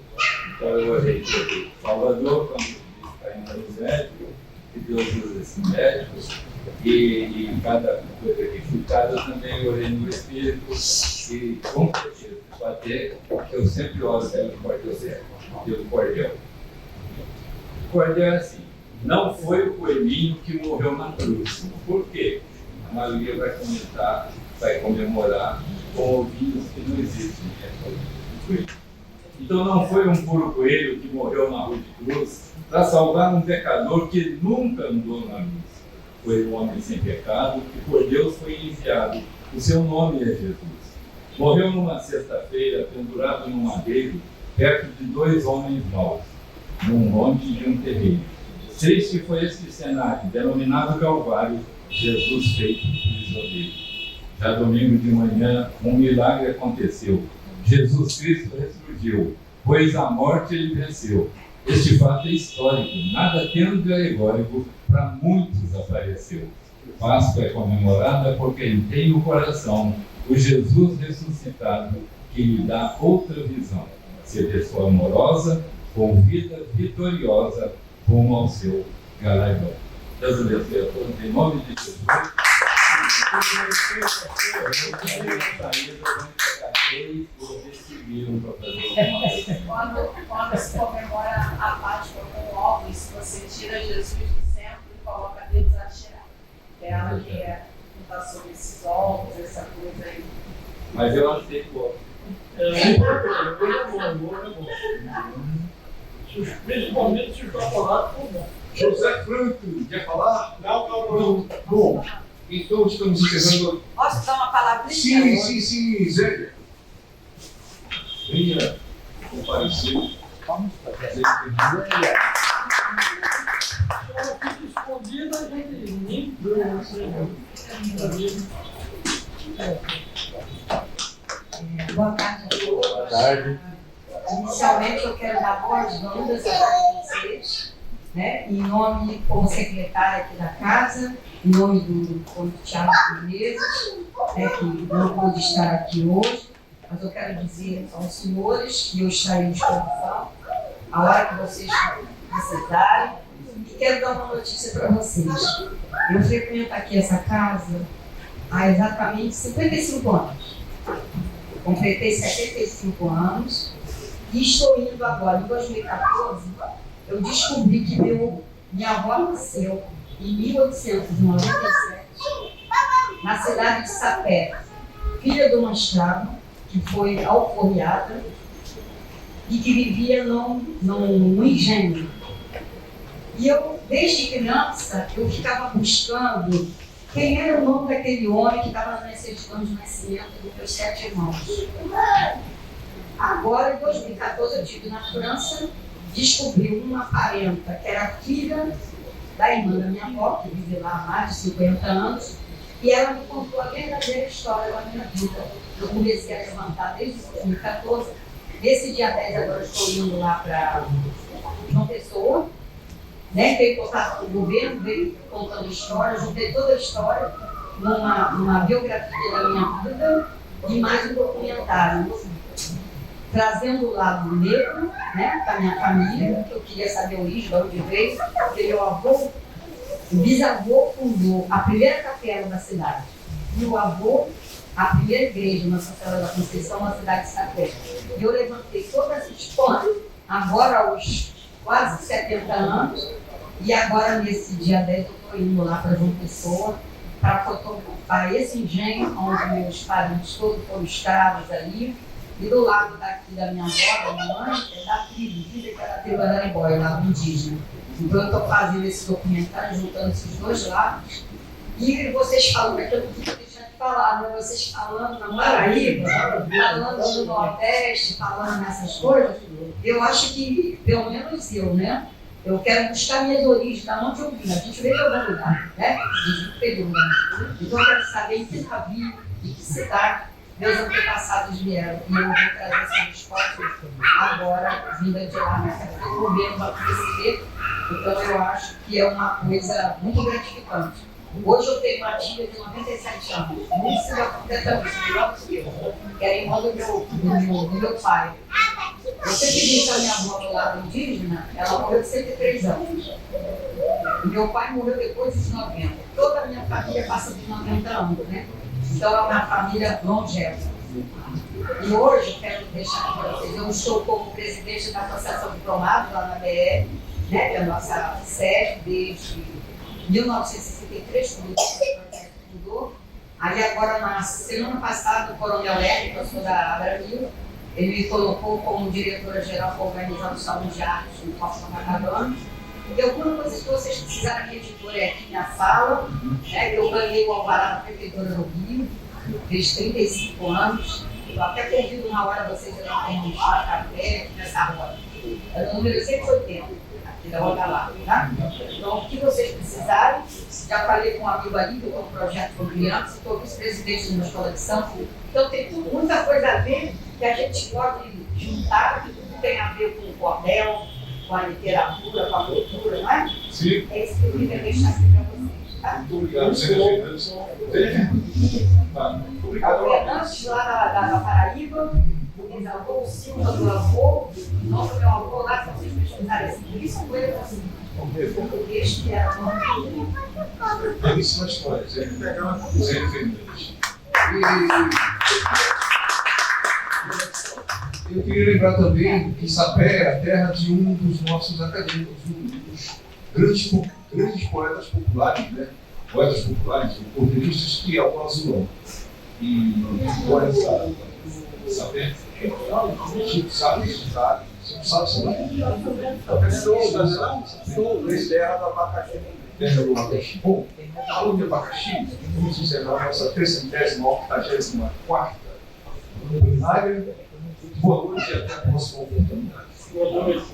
Então eu orei por Salvador, quando disse que está indo nos médicos, que Deus usa esses médicos, e em cada coisa que fui cada, eu também orei no Espírito, e com certeza, bater, eu sempre oro pelo cordel. O cordel é assim: não foi o coelhinho que morreu na cruz. Por quê? A maioria vai comemorar com ovinhos que não existem. Então não foi um puro coelho que morreu na rua de cruz para salvar um pecador que nunca andou na luz. Foi um homem sem pecado que por Deus foi enviado. O seu nome é Jesus. Morreu numa sexta-feira, pendurado num madeiro, perto de 2 homens maus, num monte de um terreiro. Triste foi esse cenário, denominado Calvário, Jesus feito prisioneiro. Já domingo de manhã, um milagre aconteceu. Jesus Cristo ressurgiu, pois a morte ele venceu. Este fato é histórico, nada tendo de alegórico, para muitos apareceu. Páscoa é comemorada por quem tem no coração o Jesus ressuscitado, que lhe dá outra visão. Ser pessoa amorosa, com vida vitoriosa, rumo ao seu galardão. Deus abençoe a todos, em nome de Jesus. Quando se comemora a Páscoa com ovos, você tira Jesus do centro e coloca Deus a cheirar. Ela que está sobre esses ovos, essa coisa aí. Mas eu aceito o ovo. Principalmente se o chocolate for bom. José Franco, quer falar? Não. Bom, então estamos encerrando. Posso dar uma palavrinha? Sim, Zé. Venha comparecer. Ela fica escondida, a gente nem Boa tarde a todos. Boa tarde. Inicialmente, eu quero dar boas-vindas a todos vocês, né? Em nome, como secretária aqui da casa, em nome do Tiago Menezes, né, que não pôde estar aqui hoje, mas eu quero dizer aos senhores que eu estarei à disposição a hora que vocês precisarem. E quero dar uma notícia para vocês. Eu frequento aqui essa casa há exatamente 55 anos. Completei 75 anos e estou indo agora, em 2014, eu descobri que minha avó nasceu em 1897, na cidade de Sapé, filha de uma escrava que foi alforriada e que vivia num engenho. E eu, desde criança, eu ficava buscando quem era o nome daquele homem que estava na minha certidão de nascimento dos meus 7 irmãos. Agora, em 2014, eu estive na França, descobri uma parenta que era filha da irmã da minha avó, que vive lá há mais de 50 anos, e ela me contou a verdadeira história da minha vida. Eu comecei a levantar desde 2014. Nesse dia 10, agora estou indo lá para João Pessoa, né? Veio contato com o governo, veio contando história, juntei toda a história numa biografia da minha vida e mais um documentário, trazendo o lado negro, né, da minha família, que eu queria saber a origem, de onde veio, porque meu avô, o bisavô, fundou a primeira capela da cidade, e o avô, a primeira igreja na Senhora da Conceição, na cidade de Sapé. E eu levantei toda essa história, agora aos quase 70 anos, e agora nesse dia 10 eu estou indo lá para João Pessoa, para fotografar esse engenho, onde meus parentes todos foram escravos ali, e do lado daqui da minha avó, da minha mãe, é da tribo, que era a tribo Araribóia, lá do indígena. Então eu estou fazendo esse documentário, juntando esses dois lados, e vocês falam que eu não queria deixar de falar, né? Vocês falando na Paraíba, falando no Nordeste, falando nessas coisas, eu acho que, pelo menos eu, né? Eu quero buscar minhas origens, da onde eu vim. A gente veio de algum lugar, né? De Pedro, né? Então eu quero saber em que navio, em que cidade meus antepassados vieram. E eu vou trazer essa resposta agora, vinda de lá, né? O governo vai perceber. Então eu acho que é uma coisa muito gratificante. Hoje eu tenho uma tia de 97 anos, muito se vai completando isso, melhor do que eu, que era irmã do meu pai. Eu sempre disse que a minha avó do lado indígena, ela morreu de 103 anos. Meu pai morreu depois dos 90. Toda a minha família passa dos 90 anos, né? Então é uma família longeva. E hoje, quero deixar para vocês, eu estou como presidente da Associação Diplomados lá na BR, né, que é a nossa sede desde 1963, quando o projeto mudou. Aí agora, na semana passada, o Coronel Léo, professor da Abramil, ele me colocou como diretora-geral para organizar o Salão de Artes no Costa Macadâmia. E alguma coisa que vocês precisarem, a editora é aqui na sala, né? Eu ganhei o alvará da Prefeitura do Rio, fiz 35 anos. Eu até convido uma hora vocês a darem um chá, café, aqui nessa roda. É o número 180, aqui da roda lá, tá? Então, o que vocês precisarem, já falei com um amigo ali, que eu estou no projeto com crianças, estou vice-presidente de uma escola de samba. Então, tem muita coisa a ver que a gente pode juntar, que tudo tem a ver com o cordel, com a literatura, com a cultura, não é? Sim. É isso que eu queria deixar aqui para vocês, tá? Muito obrigado, A governante lá da Paraíba, o bisavô, o Silva do avô, o nome do meu avô lá, se vocês pesquisarem assim, isso são coisas assim. Português que era o nome. Belíssima história, Zé Fernandes. E eu queria lembrar também que Sapé é a terra de um dos nossos acadêmicos, um dos grandes poetas populares, né? Poetas populares, cordeiristas, que é o Azulão. E agora Sapé, Chico sabe? Chico sabe? Sou terra do abacaxi. Terra do abacaxi. Bom, falando de abacaxi, vamos encerrar a nossa 384ª plenária. Boa noite e até a próxima oportunidade. Boa noite.